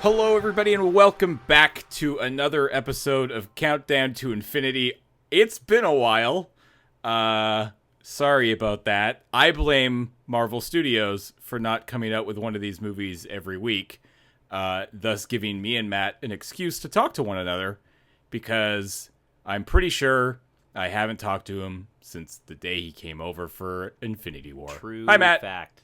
Hello, everybody, and welcome back to another episode of Countdown to Infinity. It's been a while. Sorry about that. I blame Marvel Studios for not coming out with one of these movies every week, thus giving me and Matt an excuse to talk to one another, because I'm pretty sure I haven't talked to him since the day he came over for Infinity War. True. Hi, Matt. Fact.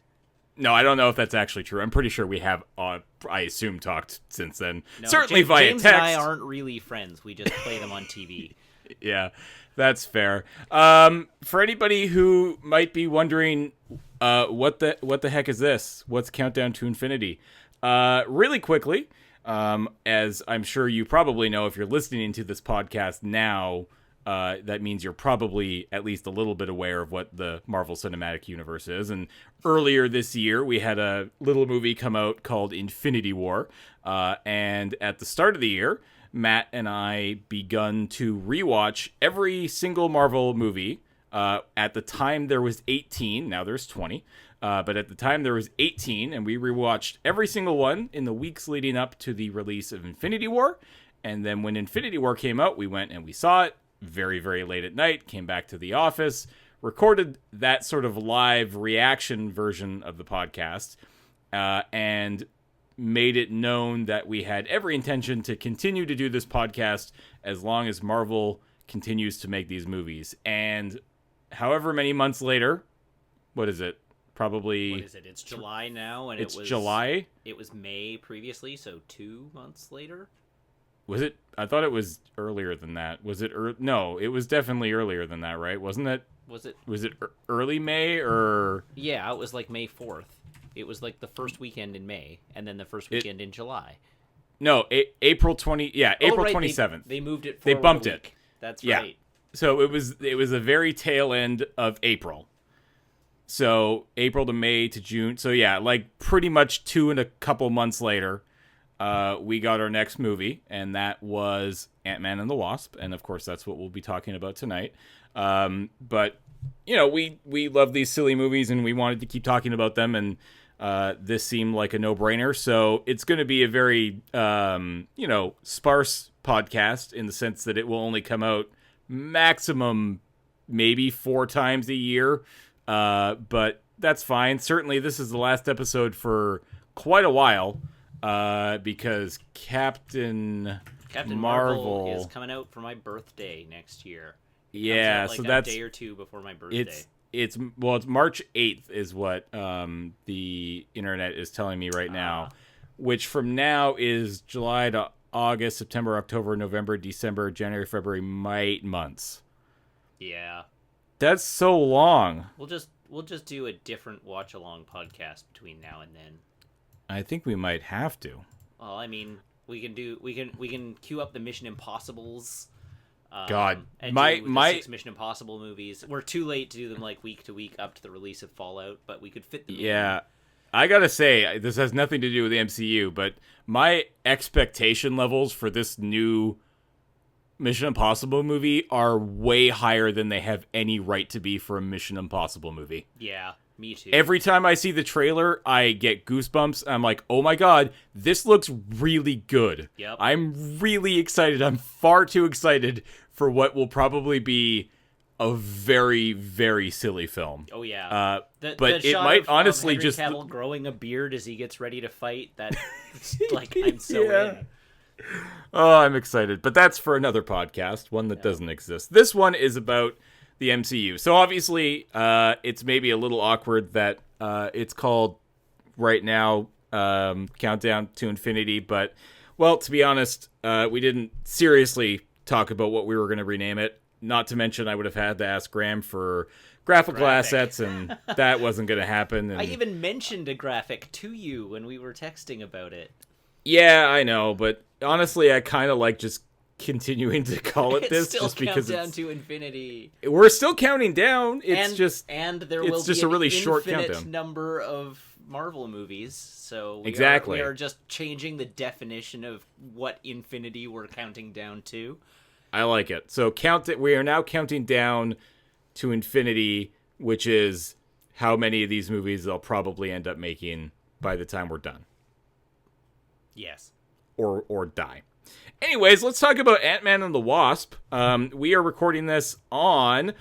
No, I don't know if that's actually true. I'm pretty sure we have, I assume, talked since then. No, Certainly via James text. and I aren't really friends. We just play them on TV. Yeah, that's fair. For anybody who might be wondering, what the heck is this? What's Countdown to Infinity? Really quickly, as I'm sure you probably know if you're listening to this podcast now, that means you're probably at least a little bit aware of what the Marvel Cinematic Universe is. And earlier this year, we had a little movie come out called Infinity War. And at the start of the year, Matt and I begun to rewatch every single Marvel movie. At the time, there was 18. Now there's 20. But at the time, there was 18. And we rewatched every single one in the weeks leading up to the release of Infinity War. And then when Infinity War came out, we went and we saw it very, very late at night, came back to the office, recorded that sort of live reaction version of the podcast, and made it known that we had every intention to continue to do this podcast as long as Marvel continues to make these movies. And however many months later, what is it? Probably... What is it? It's July now, and it's July? It was May previously, so 2 months later? Was it? I thought it was earlier than that. Was it? No, it was definitely earlier than that, right? Wasn't it? Was it? Was it early May or? Yeah, it was like May 4th. It was like the first weekend in May, and then the first weekend in July. No, April 20. Yeah, April 27th. They moved it. They bumped a week. it. That's yeah. right. So it was the very tail end of April. So April to May to June. So yeah, like pretty much 2 and a couple months later. We got our next movie, and that was Ant-Man and the Wasp, and of course that's what we'll be talking about tonight. But, you know, we love these silly movies, and we wanted to keep talking about them, and this seemed like a no-brainer, so it's going to be a very, sparse podcast in the sense that it will only come out maximum maybe 4 times a year, but that's fine. Certainly this is the last episode for quite a while. Because Captain Marvel is coming out for my birthday next year. Yeah, like so a that's day or two before my birthday. It's March 8th is what the internet is telling me right now, which from now is July to August, September, October, November, December, January, February, 8 months. Yeah. That's so long. We'll just do a different watch along podcast between now and then. I think we might have to. Well, I mean, we can queue up the Mission Impossibles. God, and my do the 6 Mission Impossible movies. We're too late to do them like week to week up to the release of Fallout, but we could fit them. Yeah, I gotta say this has nothing to do with the MCU, but my expectation levels for this new Mission Impossible movie are way higher than they have any right to be for a Mission Impossible movie. Yeah. Me too. Every time I see the trailer, I get goosebumps. I'm like, oh my god, this looks really good. Yep. I'm really excited. I'm far too excited for what will probably be a very, very silly film. Oh yeah. But it might honestly Henry just Cavill growing a beard as he gets ready to fight. That like I'm so in. Oh, I'm excited. But that's for another podcast, one that doesn't exist. This one is about the MCU. So obviously, it's maybe a little awkward that it's called right now Countdown to Infinity. But, well, to be honest, we didn't seriously talk about what we were going to rename it. Not to mention, I would have had to ask Graham for graphical assets, and that wasn't going to happen. And I even mentioned a graphic to you when we were texting about it. Yeah, I know, but honestly, I kind of like just continuing to call it this still just because Countdown to Infinity. We're still counting down. It's there will just be a really short infinite countdown. Number of Marvel movies, so we are just changing the definition of what infinity we're counting down to. I like it. So we are now counting down to infinity, which is how many of these movies they'll probably end up making by the time we're done. Yes. or die. Anyways, let's talk about Ant-Man and the Wasp. We are recording this on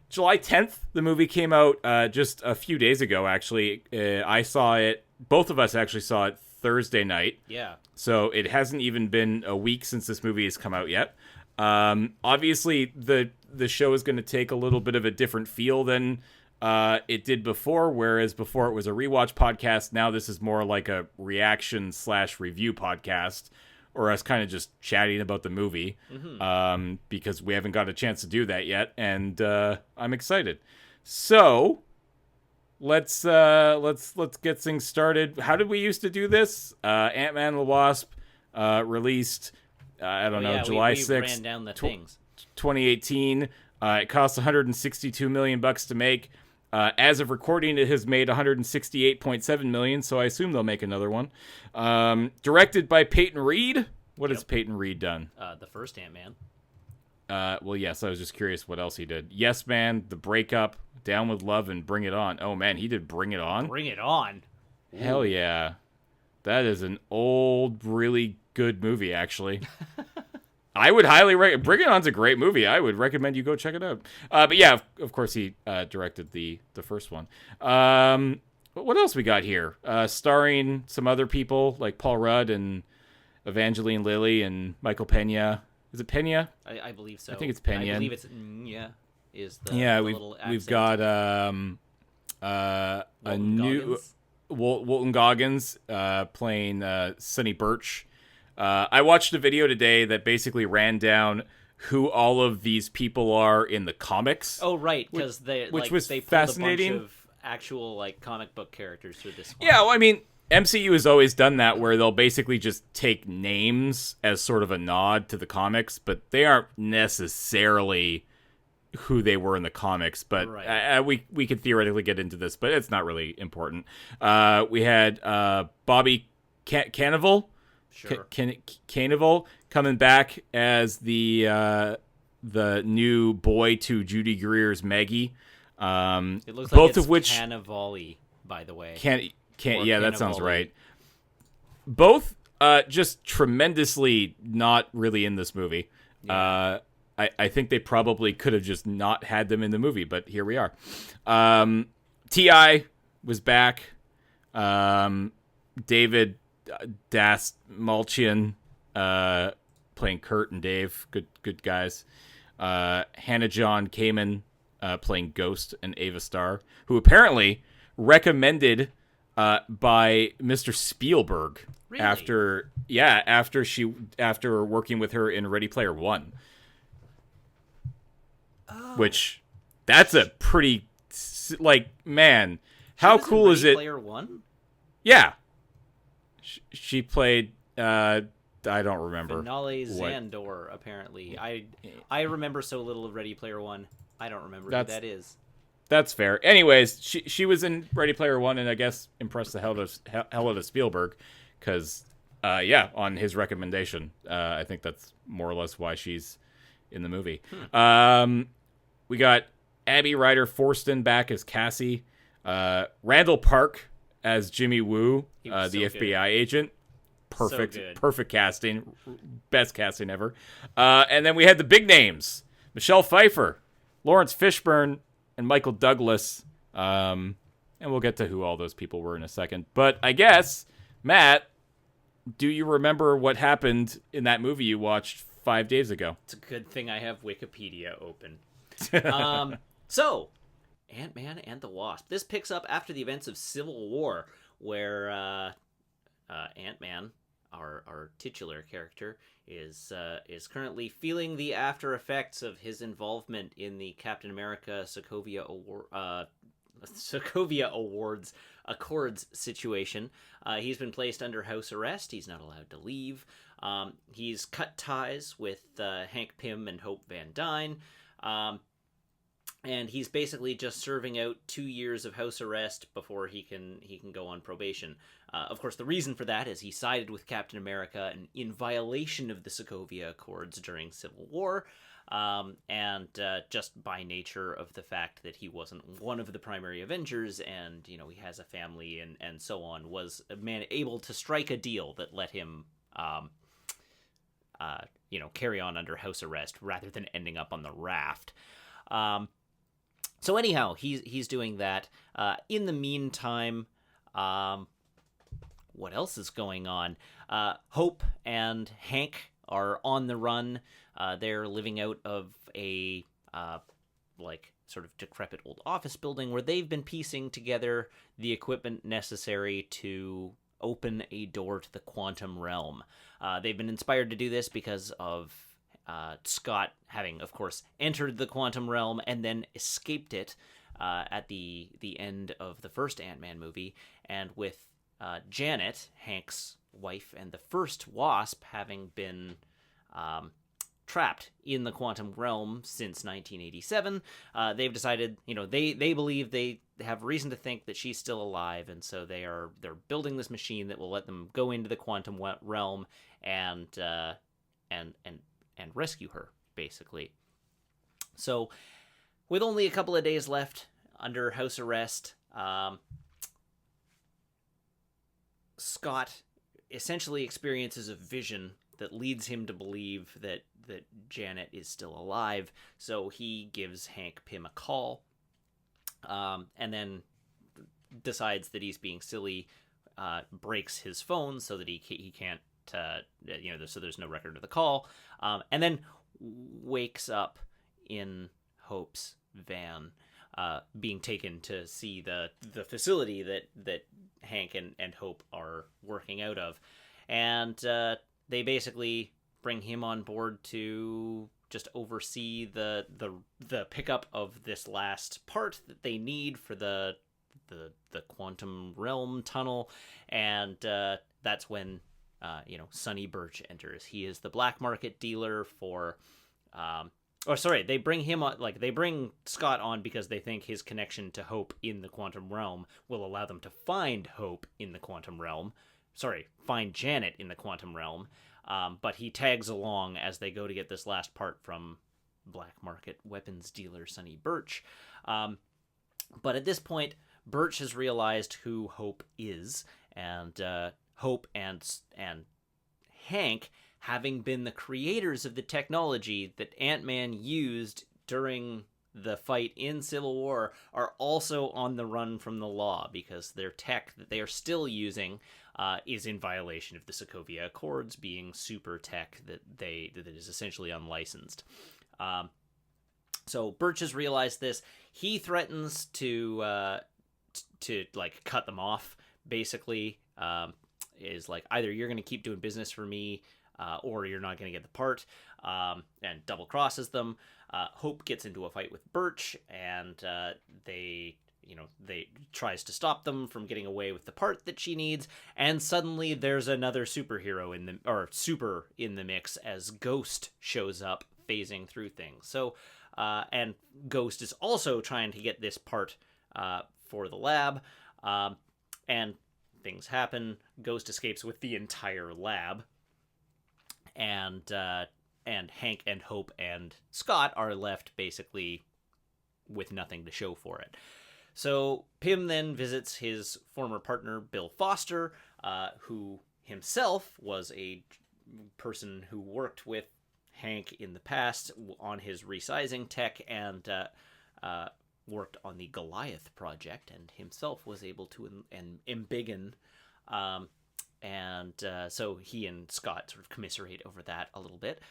July 10th. The movie came out just a few days ago, actually. I saw it. Both of us actually saw it Thursday night. Yeah. So it hasn't even been a week since this movie has come out yet. Obviously, the show is going to take a little bit of a different feel than it did before, whereas before it was a rewatch podcast. Now this is more like a reaction/review podcast, or us kind of just chatting about the movie, because we haven't got a chance to do that yet, and I'm excited. So let's get things started. How did we used to do this? Ant-Man and the Wasp released, July 6th, ran down the things. 2018. It cost $162 million to make. As of recording, it has made $168.7 million, so I assume they'll make another one. Directed by Peyton Reed. What has Peyton Reed done? The first Ant-Man. Well, yes, I was just curious what else he did. Yes Man, The Breakup, Down with Love, and Bring It On. Oh, man, he did Bring It On? Bring It On. Hell yeah. That is an old, really good movie, actually. I would highly recommend. Bring It On's a great movie. I would recommend you go check it out. But yeah, of course, he directed the first one. What else we got here? Starring some other people like Paul Rudd and Evangeline Lilly and Michael Pena. Is it Pena? I believe so. I think it's Pena. I believe it's is the little accent. We've got a new Walton Goggins playing Sonny Birch. I watched a video today that basically ran down who all of these people are in the comics. Oh, right, because they was they pulled fascinating. a bunch of actual comic book characters for this one. Yeah, well, I mean, MCU has always done that, where they'll basically just take names as sort of a nod to the comics, but they aren't necessarily who they were in the comics. But right. We could theoretically get into this, but it's not really important. We had Bobby Cannavale. Sure. Cannavale coming back as the new boy to Judy Greer's Maggie. It looks both like it's of which Cannavale, by the way. Yeah, that sounds right. Both just tremendously not really in this movie. Yeah. I think they probably could have just not had them in the movie, but here we are. T.I. was back. David Dastmalchian playing Kurt and Dave, good guys. Hannah John Kamen playing Ghost, and Ava Starr, who apparently recommended by Mr. Spielberg. Really? after working with her in Ready Player One. Oh. Which that's a pretty man. How cool is it? Player One? Yeah. She played I don't remember. Finale Zandor, apparently. I remember so little of Ready Player One. I don't remember who that is. That's fair. Anyways, she was in Ready Player One, and I guess impressed the hell out of Spielberg, because on his recommendation, I think that's more or less why she's in the movie. We got Abby Ryder Forston back as Cassie, Randall Park as Jimmy Woo, the FBI agent. Perfect casting, best casting ever. And then we had the big names: Michelle Pfeiffer, Lawrence Fishburne, and Michael Douglas. And we'll get to who all those people were in a second. But I guess, Matt, do you remember what happened in that movie you watched 5 days ago? It's a good thing I have Wikipedia open. So, Ant-Man and the Wasp. This picks up after the events of Civil War, where Ant-Man, our titular character, is currently feeling the after effects of his involvement in the Captain America Sokovia Accords situation. He's been placed under house arrest. He's not allowed to leave. He's cut ties with Hank Pym and Hope Van Dyne. And he's basically just serving out 2 years of house arrest before he can go on probation. Of course, the reason for that is he sided with Captain America in violation of the Sokovia Accords during Civil War, and just by nature of the fact that he wasn't one of the primary Avengers, and he has a family and so on, was able to strike a deal that let him carry on under house arrest rather than ending up on the raft. So anyhow, he's doing that. In the meantime, what else is going on? Hope and Hank are on the run. They're living out of a sort of decrepit old office building where they've been piecing together the equipment necessary to open a door to the quantum realm. They've been inspired to do this because of Scott having, of course, entered the quantum realm and then escaped it at the end of the first Ant-Man movie, and with Janet, Hank's wife, and the first Wasp having been trapped in the quantum realm since 1987, they've decided, they believe they have reason to think that she's still alive, and so they're building this machine that will let them go into the quantum realm and rescue her, basically. So, with only a couple of days left under house arrest, Scott essentially experiences a vision that leads him to believe that Janet is still alive. So he gives Hank Pym a call, and then decides that he's being silly, breaks his phone so that he can't, so there's no record of the call, and then wakes up in Hope's van, being taken to see the facility that Hank and Hope are working out of. And they basically bring him on board to just oversee the pickup of this last part that they need for the quantum realm tunnel. And that's when Sonny Birch enters. He is the black market dealer for they bring him on, they bring Scott on because they think his connection to Hope in the quantum realm will allow them to find Hope in the quantum realm. Find Janet in the quantum realm. But he tags along as they go to get this last part from black market weapons dealer Sonny Birch. But at this point, Birch has realized who Hope is, and Hope and Hank, having been the creators of the technology that Ant-Man used during the fight in Civil War, are also on the run from the law because their tech that they are still using is in violation of the Sokovia Accords, being super tech that is essentially unlicensed. So Birch has realized this. He threatens to cut them off. Basically, is like, either you're going to keep doing business for me, or you're not going to get the part, and double crosses them. Hope gets into a fight with Birch, and they tries to stop them from getting away with the part that she needs, and suddenly there's another super in the mix as Ghost shows up phasing through things. So and Ghost is also trying to get this part for the lab, and things happen. Ghost escapes with the entire lab, and Hank and Hope and Scott are left basically with nothing to show for it. So Pym then visits his former partner, Bill Foster, who himself was a person who worked with Hank in the past on his resizing tech, and worked on the Goliath project, and himself was able to embiggen. So he and Scott sort of commiserate over that a little bit.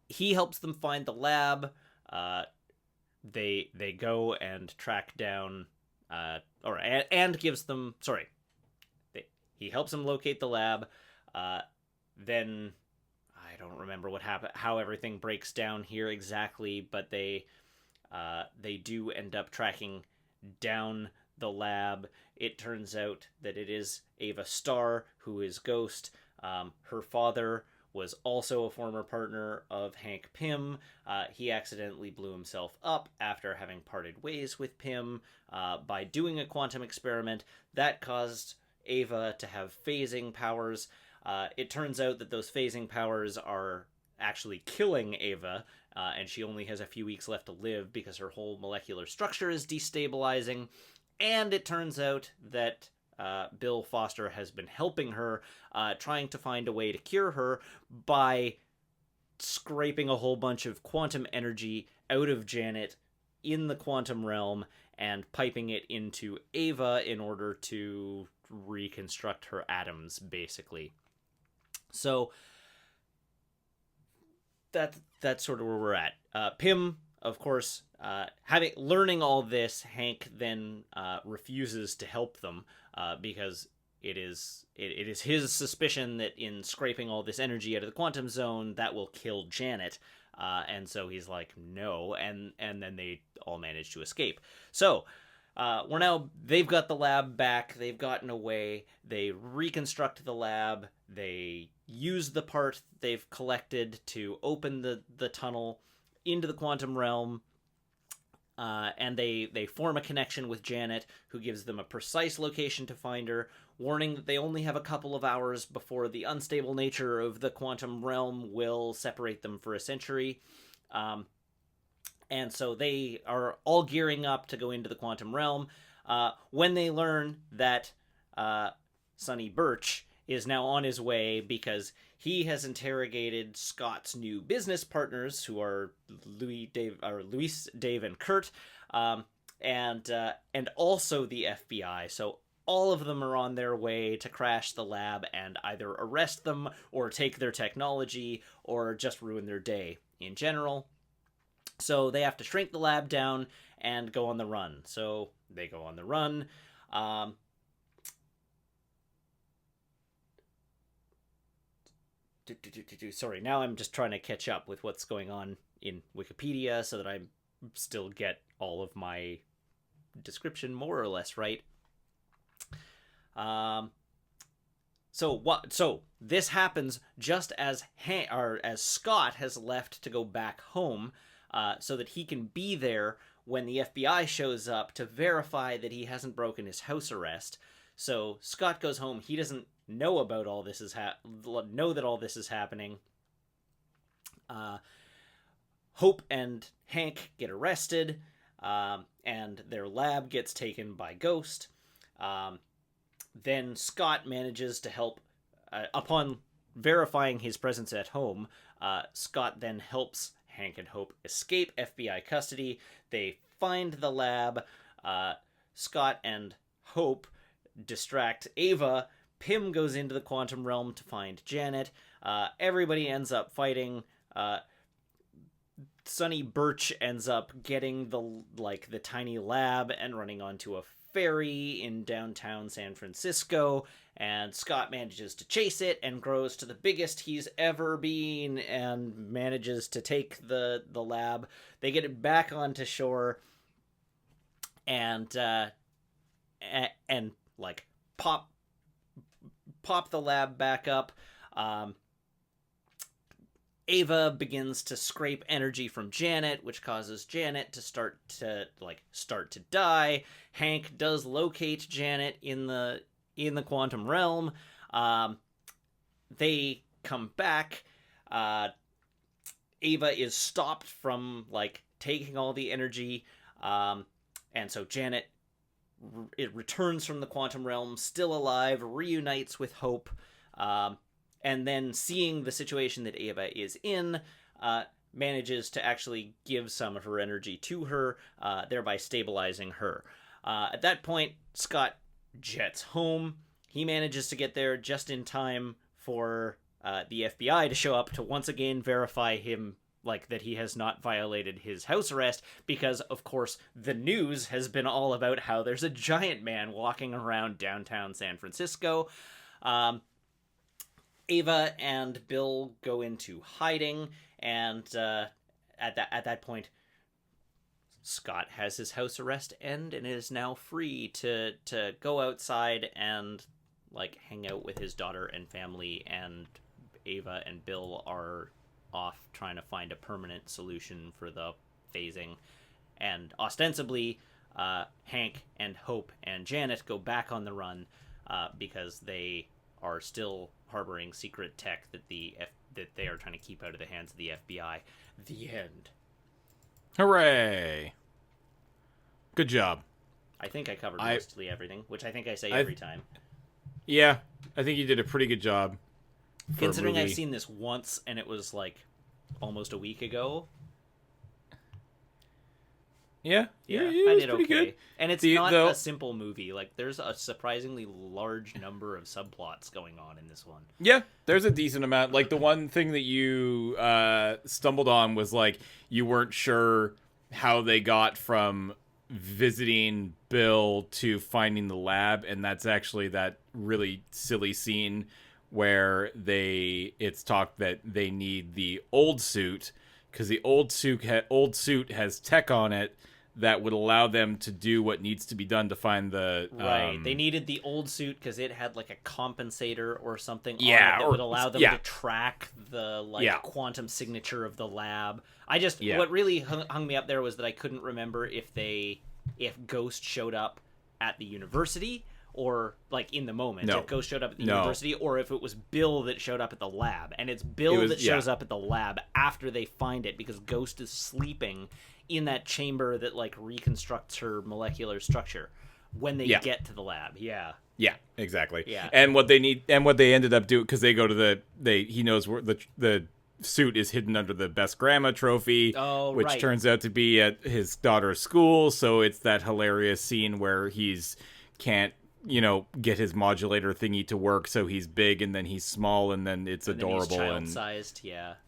He helps them find the lab. They go and track down, gives them. He helps them locate the lab. Then I don't remember what happened, how everything breaks down here exactly, but they do end up tracking down the lab. It turns out that it is Ava Starr, who is Ghost. Her father was also a former partner of Hank Pym. He accidentally blew himself up after having parted ways with Pym by doing a quantum experiment. That caused Ava to have phasing powers. It turns out that those phasing powers are actually killing Ava, and she only has a few weeks left to live because her whole molecular structure is destabilizing. And it turns out that Bill Foster has been helping her, trying to find a way to cure her by scraping a whole bunch of quantum energy out of Janet in the quantum realm and piping it into Ava in order to reconstruct her atoms, basically. So that's sort of where we're at. Pym, of course, learning all this, Hank then refuses to help them because it is his suspicion that in scraping all this energy out of the quantum zone, that will kill Janet. And so he's like, no, and then they all manage to escape. So they've got the lab back, they've gotten away, they reconstruct the lab, they use the part they've collected to open the tunnel into the quantum realm, and they form a connection with Janet, who gives them a precise location to find her, warning that they only have a couple of hours before the unstable nature of the quantum realm will separate them for a century. And so they are all gearing up to go into the quantum realm when they learn that Sonny Birch is now on his way because he has interrogated Scott's new business partners, who are Luis, Dave, and Kurt, and also the FBI. So all of them are on their way to crash the lab and either arrest them or take their technology or just ruin their day in general. So they have to shrink the lab down and go on the run. So they go on the run. Sorry, now I'm just trying to catch up with what's going on in Wikipedia so that I still get all of my description more or less right. So this happens just as as Scott has left to go back home, so that he can be there when the FBI shows up to verify that he hasn't broken his house arrest. So Scott goes home. He doesn't know about all this know that all this is happening. Hope and Hank get arrested, and their lab gets taken by Ghost. Then Scott manages to help, upon verifying his presence at home, Scott then helps Hank and Hope escape FBI custody. They find the lab. Scott and Hope distract Ava. Pym goes into the quantum realm to find Janet. Everybody ends up fighting. Sonny Birch ends up getting the tiny lab and running onto a ferry in downtown San Francisco, and Scott manages to chase it and grows to the biggest he's ever been and manages to take the lab. They get it back onto shore and pop the lab back up. Ava begins to scrape energy from Janet, which causes Janet to start to die. Hank does locate Janet in the quantum realm. They come back. Ava is stopped from taking all the energy, and so Janet returns from the quantum realm, still alive, reunites with Hope. And then, seeing the situation that Ava is in, manages to actually give some of her energy to her, thereby stabilizing her. At that point, Scott jets home. He manages to get there just in time for the FBI to show up to once again verify him, that he has not violated his house arrest, because, of course, the news has been all about how there's a giant man walking around downtown San Francisco. Ava and Bill go into hiding, and at that point, Scott has his house arrest end and is now free to go outside and hang out with his daughter and family. And Ava and Bill are off trying to find a permanent solution for the phasing, and ostensibly, Hank and Hope and Janet go back on the run because they are still harboring secret tech that they are trying to keep out of the hands of the FBI. The end. Hooray! Good job. I think I covered mostly everything, which I think I say every time. Yeah, I think you did a pretty good job. Considering I've seen this once and it was like almost a week ago. Yeah, I did okay. Good. And it's not a simple movie. Like, there's a surprisingly large number of subplots going on in this one. Yeah, there's a decent amount. Like, the one thing that you stumbled on was, like, you weren't sure how they got from visiting Bill to finding the lab, and that's actually that really silly scene where it's talked that they need the old suit, because the old suit has tech on it that would allow them to do what needs to be done to find the... Right. They needed the old suit because it had, like, a compensator or something on it that would allow them to track the, quantum signature of the lab. What really hung me up there was that I couldn't remember if Ghost showed up at the university or, like, in the moment. No. If Ghost showed up at the university, or if it was Bill that showed up at the lab. And it's Bill that shows up at the lab after they find it, because Ghost is sleeping in that chamber that, like, reconstructs her molecular structure when they get to the lab. Yeah, exactly. Yeah. And what they ended up doing, because they go to he knows where the suit is hidden under the Best Grandma trophy, which turns out to be at his daughter's school. So it's that hilarious scene where can't get his modulator thingy to work, so he's big and then he's small and then it's adorable and he's child-sized.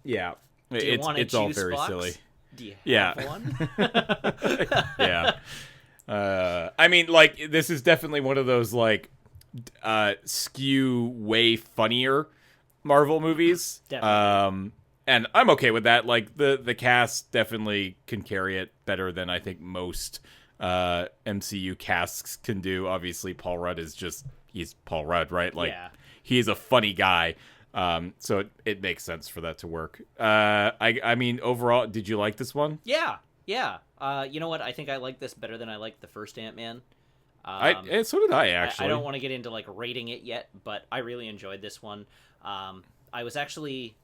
Yeah. It's all very silly. Do you have one? Yeah. I mean, like, this is definitely one of those, like, skew way funnier Marvel movies. Definitely. And I'm okay with that. Like, the cast definitely can carry it better than I think most MCU casts can do. Obviously, Paul Rudd he's Paul Rudd, right? Like, he's a funny guy. So it makes sense for that to work. I mean, overall, did you like this one? Yeah. You know what? I think I like this better than I liked the first Ant-Man. So did I, actually. I don't want to get into, like, rating it yet, but I really enjoyed this one. I was actually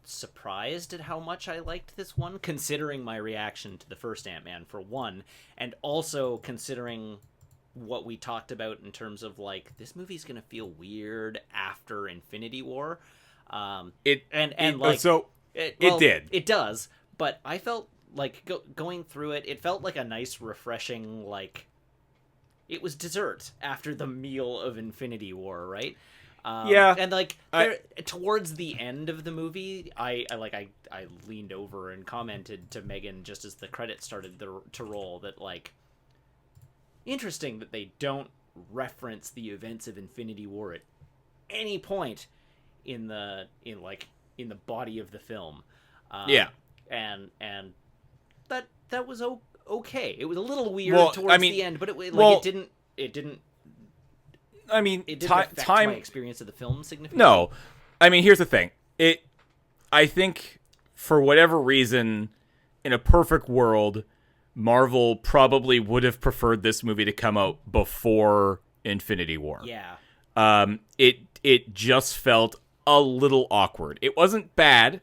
surprised at how much I liked this one, considering my reaction to the first Ant-Man, for one, and also considering what we talked about in terms of, like, this movie's gonna feel weird after Infinity War. It did. It does, but I felt like going through it, it felt like a nice, refreshing, like, it was dessert after the meal of Infinity War, right? And, like, towards the end of the movie, I leaned over and commented to Megan just as the credits started to roll that, like, interesting that they don't reference the events of Infinity War at any point in the body of the film. And that was okay. It was a little weird towards the end, but it didn't. I mean, it didn't affect my experience of the film significantly. No, I mean, here's the thing. I think for whatever reason, in a perfect world, Marvel probably would have preferred this movie to come out before Infinity War. Yeah. It just felt a little awkward. It wasn't bad,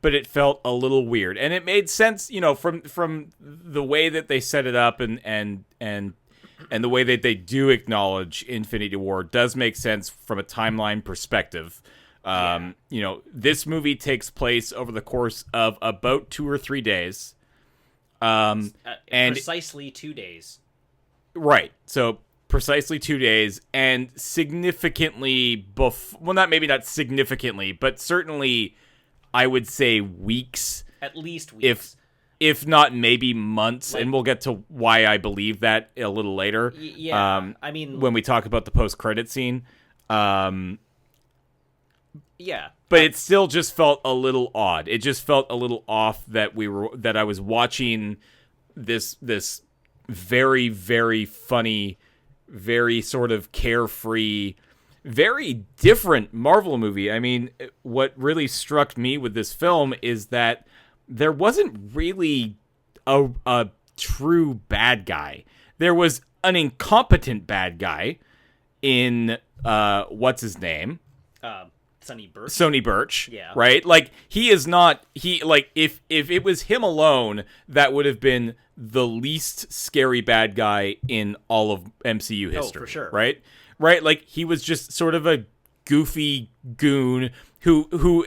but it felt a little weird, and it made sense, from the way that they set it up and the way that they do acknowledge Infinity War does make sense from a timeline perspective. This movie takes place over the course of about 2 or 3 days. And precisely 2 days. Right. So precisely 2 days, and significantly maybe not significantly, but certainly I would say weeks. At least weeks. If not maybe months, and we'll get to why I believe that a little later. I mean, when we talk about the post-credit scene. Yeah. But it still just felt a little odd. It just felt a little off that I was watching this very, very funny, very sort of carefree, very different Marvel movie. I mean, what really struck me with this film is that there wasn't really a true bad guy. There was an incompetent bad guy in what's his name? Sonny Birch, Yeah. right? Like, he is not, if it was him alone, that would have been the least scary bad guy in all of MCU history. For sure. Right? Like, he was just sort of a goofy goon who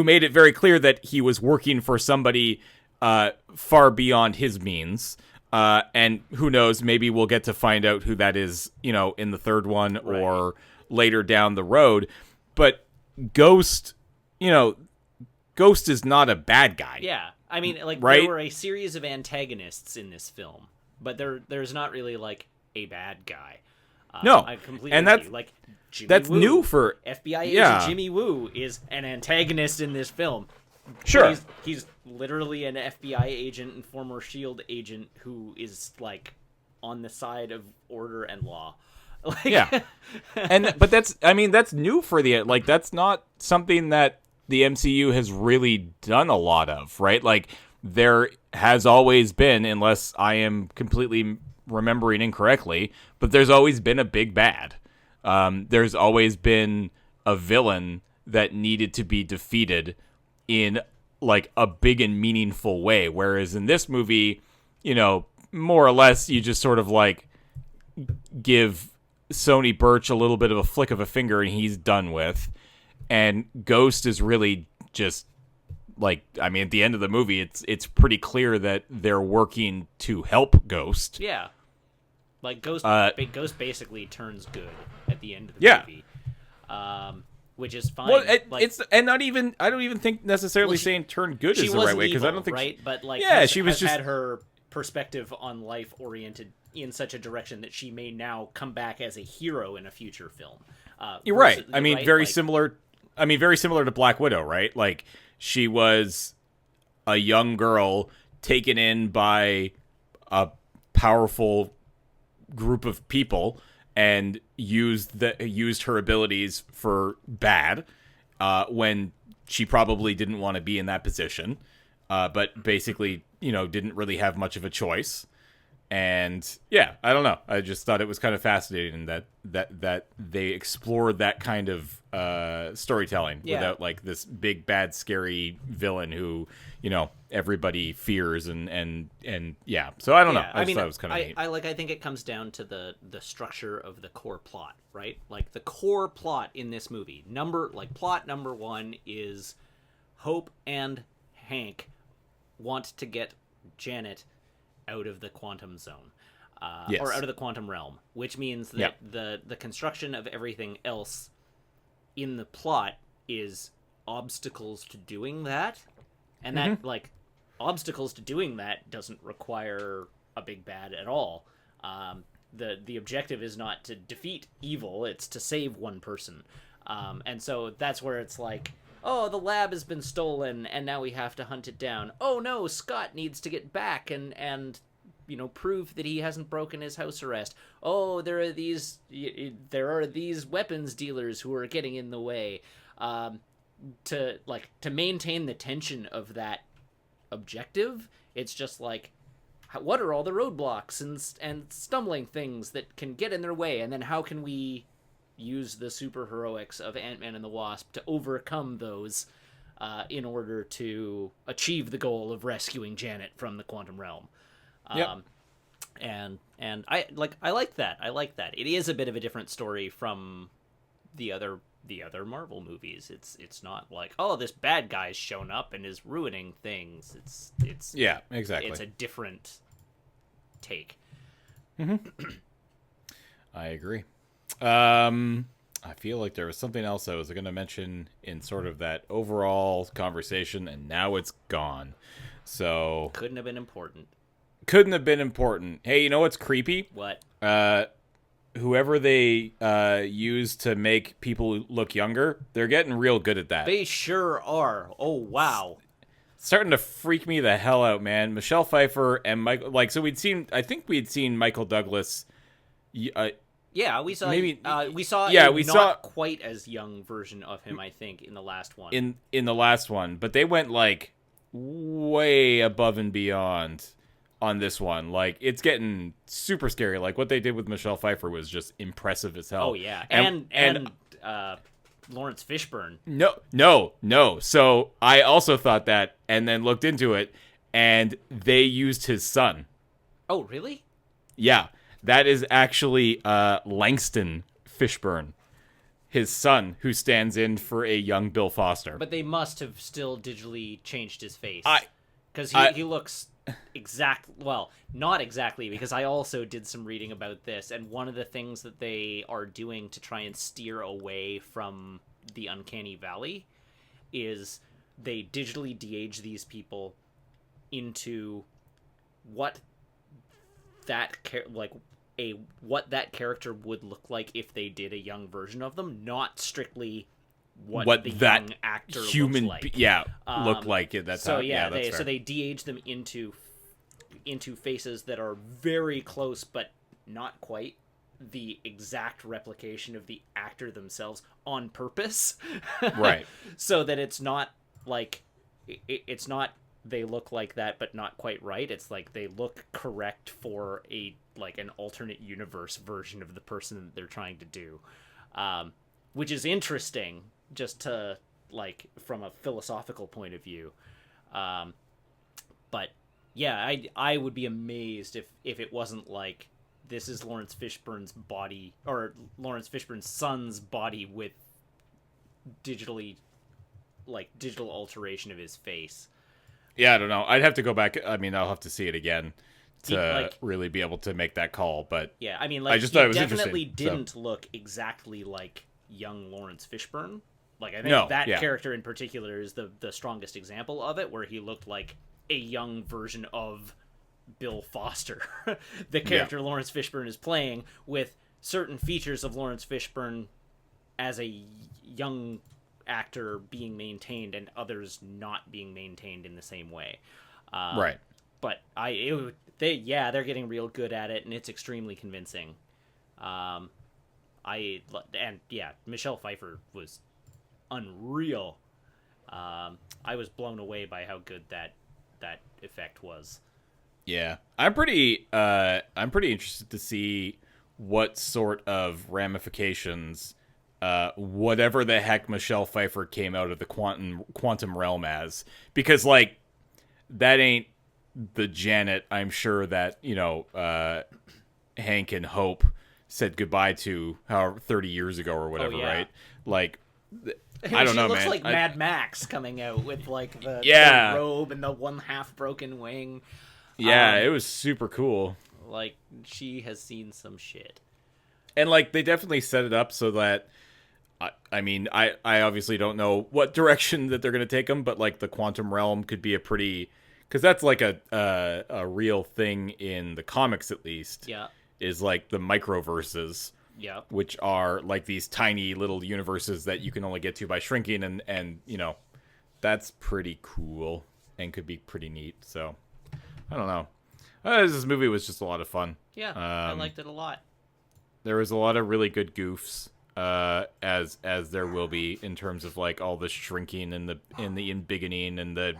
made it very clear that he was working for somebody far beyond his means. And who knows, maybe we'll get to find out who that is, in the third one or later down the road. But Ghost is not a bad guy. Yeah. I mean, like, right? there were a series of antagonists in this film, but there's not really, like, a bad guy. No. I completely and that's, like, Jimmy that's Woo, new for... FBI agent Jimmy Woo is an antagonist in this film. Sure. He's literally an FBI agent and former S.H.I.E.L.D. agent who is, like, on the side of order and law. Like, yeah. But that's new for that's not something that the MCU has really done a lot of, right? Like, there has always been, unless I am completely remembering incorrectly, but there's always been a big bad. There's always been a villain that needed to be defeated in, like, a big and meaningful way. Whereas in this movie, more or less, you just sort of, like, give Sonny Birch a little bit of a flick of a finger and he's done with. And Ghost is really just, like, I mean, at the end of the movie, it's pretty clear that they're working to help Ghost. Yeah. Like, Ghost basically turns good at the end of the movie. Which is fine. Well, like, and not even, I don't even think necessarily saying turn good is the right way, because I don't think right, but like, she was just had her perspective on life oriented in such a direction that she may now come back as a hero in a future film. You're right. I mean, very similar. I mean, very similar to Black Widow, right? Like, she was a young girl taken in by a powerful group of people and used her abilities for bad when she probably didn't want to be in that position, but basically, didn't really have much of a choice. And yeah, I don't know. I just thought it was kind of fascinating that they explored that kind of storytelling without, like, this big bad scary villain who everybody fears and yeah. So I don't know. I thought it was kind of neat. I think it comes down to the structure of the core plot, right? Like, the core plot in this movie. Plot number one is Hope and Hank want to get Janet out of the quantum zone, or out of the quantum realm, which means that the construction of everything else in the plot is obstacles to doing that, and that, like, obstacles to doing that doesn't require a big bad at all. The objective is not to defeat evil; it's to save one person, and so that's where it's like, oh, the lab has been stolen, and now we have to hunt it down. Oh no, Scott needs to get back and prove that he hasn't broken his house arrest. Oh, there are these weapons dealers who are getting in the way. To maintain the tension of that objective, it's just like, what are all the roadblocks and stumbling things that can get in their way, and then how can we use the superheroics of Ant-Man and the Wasp to overcome those in order to achieve the goal of rescuing Janet from the quantum realm. And I like that. I like that. It is a bit of a different story from the other Marvel movies. It's not like, oh, this bad guy's shown up and is ruining things. It's yeah, exactly. It's a different take. I agree. I feel like there was something else I was going to mention in sort of that overall conversation, and now it's gone. So couldn't have been important. Hey, you know what's creepy? What? Whoever they use to make people look younger, they're getting real good at that. They sure are. Oh, wow. It's starting to freak me the hell out, man. Michelle Pfeiffer and Michael, like, so I think we'd seen Michael Douglas. Yeah, we saw. Maybe we saw. We saw saw quite as young version of him, I think, in the last one. In the last one, but they went, like, way above and beyond on this one. Like, it's getting super scary. Like, what they did with Michelle Pfeiffer was just impressive as hell. Oh yeah, and Lawrence Fishburne. No. So I also thought that, and then looked into it, and they used his son. Oh, really? Yeah, that is actually Langston Fishburne, his son, who stands in for a young Bill Foster. But they must have still digitally changed his face. Because he looks well, not exactly, because I also did some reading about this, and one of the things that they are doing to try and steer away from the Uncanny Valley is they digitally de-age these people into what that what that character would look like if they did a young version of them, not strictly what the that young actor human looks like. Look like it. That's so how, yeah, that's fair. so they de-age them into faces that are very close, but not quite the exact replication of the actor themselves on purpose. Right. So that it's not like it's not they look like that but not quite right. It's like they look correct for an alternate universe version of the person that they're trying to do, which is interesting just to from a philosophical point of view. But yeah, I would be amazed if it wasn't like this is Lawrence Fishburne's body, or Lawrence Fishburne's son's body with digital alteration of his face. Yeah, I don't know. I'd have to go back. I mean, I'll have to see it again to really be able to make that call. But yeah, I mean, I just thought it was definitely interesting. Didn't look exactly like young Lawrence Fishburne. I think that character in particular is the strongest example of it, where he looked like a young version of Bill Foster, the character Lawrence Fishburne is playing, with certain features of Lawrence Fishburne as a young actor being maintained and others not being maintained in the same way. Right. But they're getting real good at it, and it's extremely convincing. Michelle Pfeiffer was unreal. I was blown away by how good that effect was. Yeah, I'm pretty interested to see what sort of ramifications whatever the heck Michelle Pfeiffer came out of the quantum realm as, because that ain't the Janet I'm sure that Hank and Hope said goodbye to 30 years ago or whatever. Right? I don't know, looks man. Like Mad Max coming out with the robe and the one half broken wing. Yeah, it was super cool. She has seen some shit. And they definitely set it up so that I obviously don't know what direction that they're going to take them, but the quantum realm could be a pretty, because that's a real thing in the comics, at least. Yeah. Is the microverses. Yeah. Which are these tiny little universes that you can only get to by shrinking, and that's pretty cool and could be pretty neat. So I don't know. This movie was just a lot of fun. Yeah, I liked it a lot. There was a lot of really good goofs, as there will be in terms of all the shrinking and the embiggening and the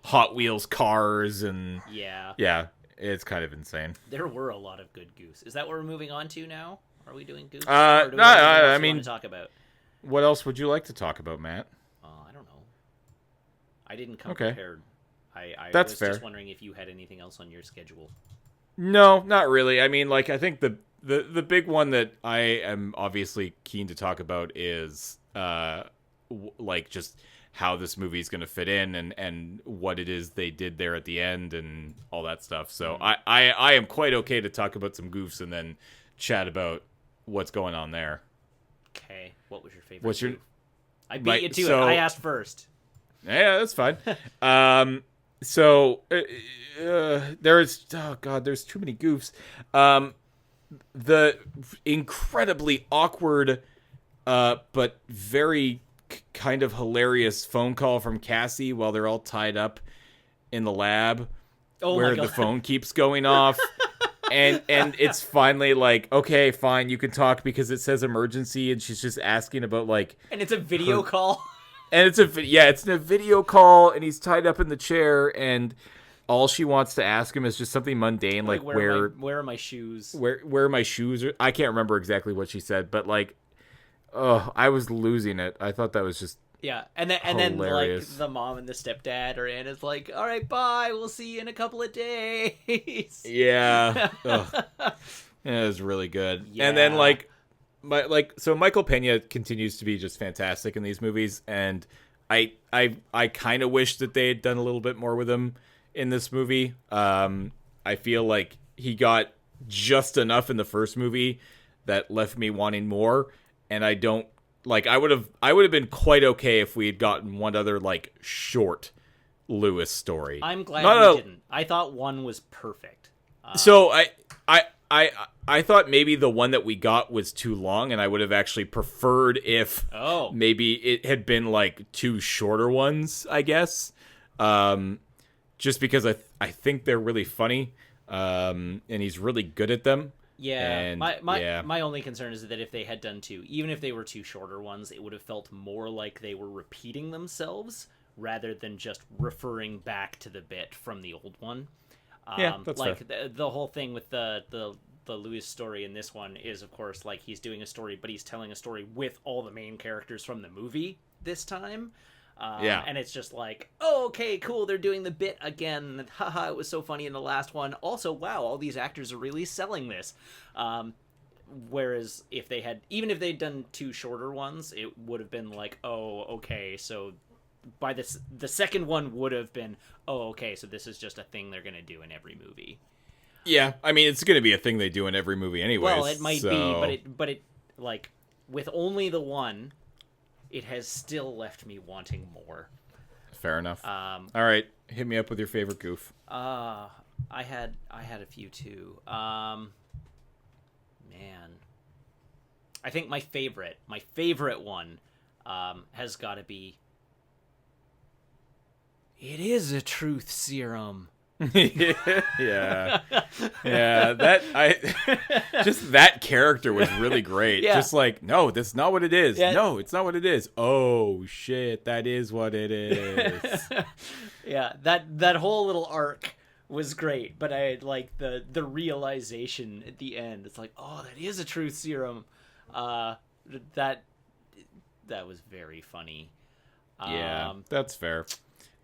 Hot Wheels cars and yeah, it's kind of insane. There were a lot of good goofs. Is that what we're moving on to now? Are we doing goofs? I mean, to talk about? What else would you like to talk about, Matt? I don't know. I didn't come prepared. I That's was fair. just wondering if you had anything else on your schedule. No, not really. I mean, I think the big one that I am obviously keen to talk about is just how this movie is going to fit in and what it is they did there at the end and all that stuff. So I am quite okay to talk about some goofs and then chat about what's going on there. Okay. What was your favorite? What's your? Goof? I beat you to it. I asked first. Yeah, that's fine. So there's there's too many goofs. The incredibly awkward, but very kind of hilarious phone call from Cassie while they're all tied up in the lab, where the phone keeps going off. And it's finally okay, fine, you can talk because it says emergency, and she's just asking about and it's a video call. And it's a video call, and he's tied up in the chair, and all she wants to ask him is just something mundane, where are my shoes? Where are my shoes? I can't remember exactly what she said, but Oh, I was losing it. I thought that was just Yeah, and then like hilarious. the mom and the stepdad are in. It's like, all right, bye. We'll see you in a couple of days. Yeah. Ugh. Yeah, it was really good. And then Yeah. so Michael Pena continues to be just fantastic in these movies, and I kind of wish that they had done a little bit more with him in this movie. I feel like he got just enough in the first movie that left me wanting more, and I don't like. I would have been quite okay if we had gotten one other like short Lewis story. I'm glad Not we a didn't. I thought one was perfect. So I I I thought maybe the one that we got was too long, and I would have actually preferred if Oh. maybe it had been like two shorter ones, I guess. Just because I think they're really funny, and he's really good at them. Yeah, And my only concern is that if they had done two, even if they were two shorter ones, it would have felt more like they were repeating themselves rather than just referring back to the bit from the old one. Yeah, that's like fair. the whole thing with the Lewis story in this one is, of course, like he's doing a story, but he's telling a story with all the main characters from the movie this time. Yeah. And it's just like, oh, okay, cool, they're doing the bit again. Haha, it was so funny in the last one. Also, wow, all these actors are really selling this. Whereas if they had, even if they'd done two shorter ones, it would have been like, oh, okay, so by this, the second one would have been, oh, okay, so this is just a thing they're going to do in every movie. Yeah, I mean it's going to be a thing they do in every movie anyways. Well, it might so... be, but it like with only the one, it has still left me wanting more. Fair enough. All right, hit me up with your favorite goof. I had a few too. Man, I think my favorite one, has got to be. It is a truth serum. yeah. Just that character was really great. Yeah. Just like, no, that's not what it is. Yeah. No, it's not what it is. Oh shit, that is what it is. Yeah, that whole little arc was great, but I like the realization at the end. It's like, oh, that is a truth serum. That was very funny. Yeah, that's fair.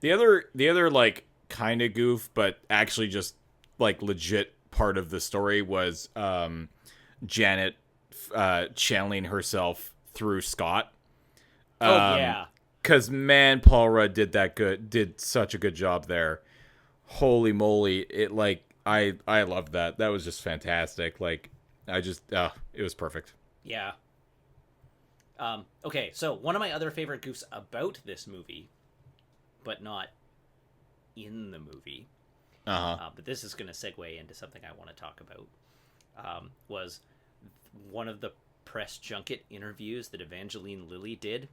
The other like kind of goof, but actually just like legit part of the story was Janet channeling herself through Scott. Yeah. Because man, Paul Rudd did such a good job there. Holy moly! It like I loved that. That was just fantastic. Like I just it was perfect. Yeah. Okay, so one of my other favorite goofs about this movie, but not in the movie, but this is going to segue into something I want to talk about, was one of the press junket interviews that Evangeline Lilly did,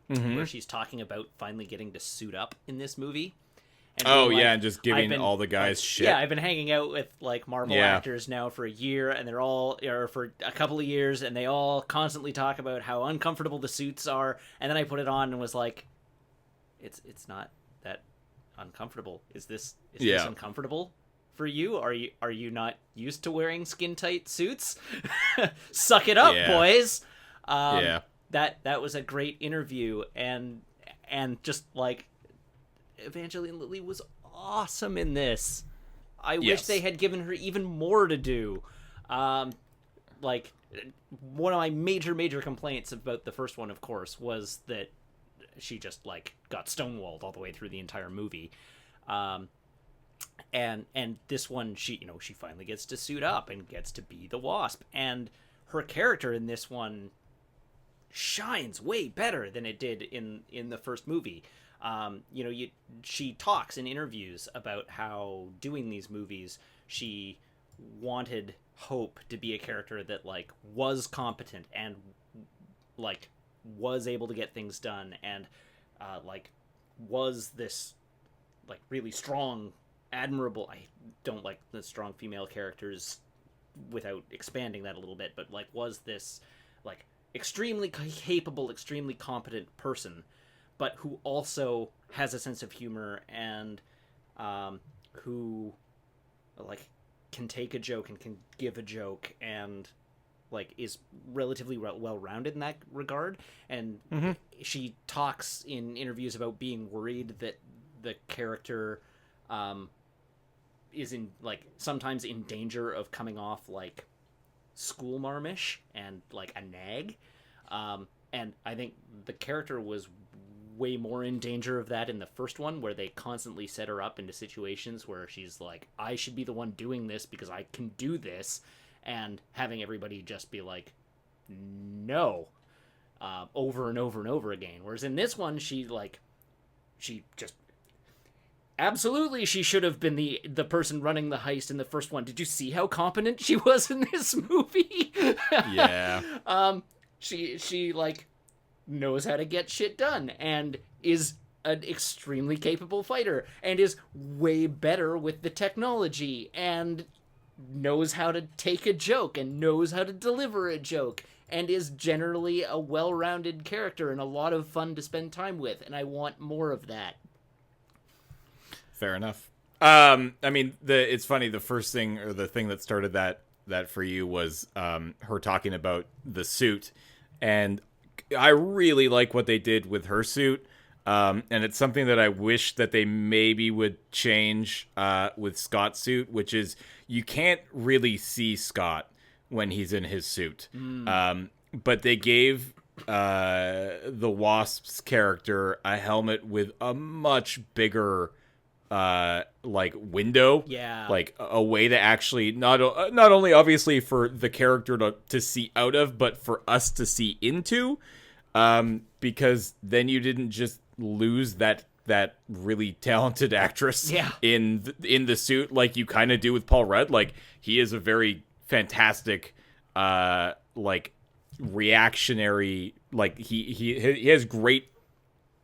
where she's talking about finally getting to suit up in this movie. And and just giving all the guys shit. Yeah, I've been hanging out with like Marvel actors now for a year, and they're all, or for a couple of years, and they all constantly talk about how uncomfortable the suits are. And then I put it on and was like, it's not that uncomfortable. Is this uncomfortable for you? Are you not used to wearing skin tight suits? Suck it up, boys. That was a great interview, and just like Evangeline Lilly was awesome in this. I wish they had given her even more to do. Like one of my major complaints about the first one, of course, was that she just like got stonewalled all the way through the entire movie. And this one, she finally gets to suit up and gets to be the Wasp, and her character in this one shines way better than it did in the first movie. She talks in interviews about how doing these movies, she wanted Hope to be a character that like was competent and like was able to get things done, and like was this like really strong, admirable. I don't like the strong female characters without expanding that a little bit, but like was this like extremely capable, extremely competent person, but who also has a sense of humor and who like can take a joke and can give a joke and like is relatively well-rounded in that regard, and she talks in interviews about being worried that the character is in like sometimes in danger of coming off like school marmish and like a nag, and I think the character was way more in danger of that in the first one, where they constantly set her up into situations where she's like, I should be the one doing this because I can do this, and having everybody just be like, no, over and over and over again. Whereas in this one, she just absolutely she should have been the person running the heist in the first one. Did you see how competent she was in this movie? Yeah. She like knows how to get shit done and is an extremely capable fighter and is way better with the technology and knows how to take a joke and knows how to deliver a joke and is generally a well-rounded character and a lot of fun to spend time with, and I want more of that. Fair enough. I mean, it's funny, the first thing, or the thing that started that for you was her talking about the suit, and I really like what they did with her suit, and it's something that I wish that they maybe would change with Scott's suit, which is you can't really see Scott when he's in his suit. But they gave the Wasp's character a helmet with a much bigger like window, like a way to actually not only obviously for the character to see out of, but for us to see into, because then you didn't just lose that really talented actress in the suit like you kind of do with Paul Rudd. Like, he is a very fantastic like reactionary, like he has great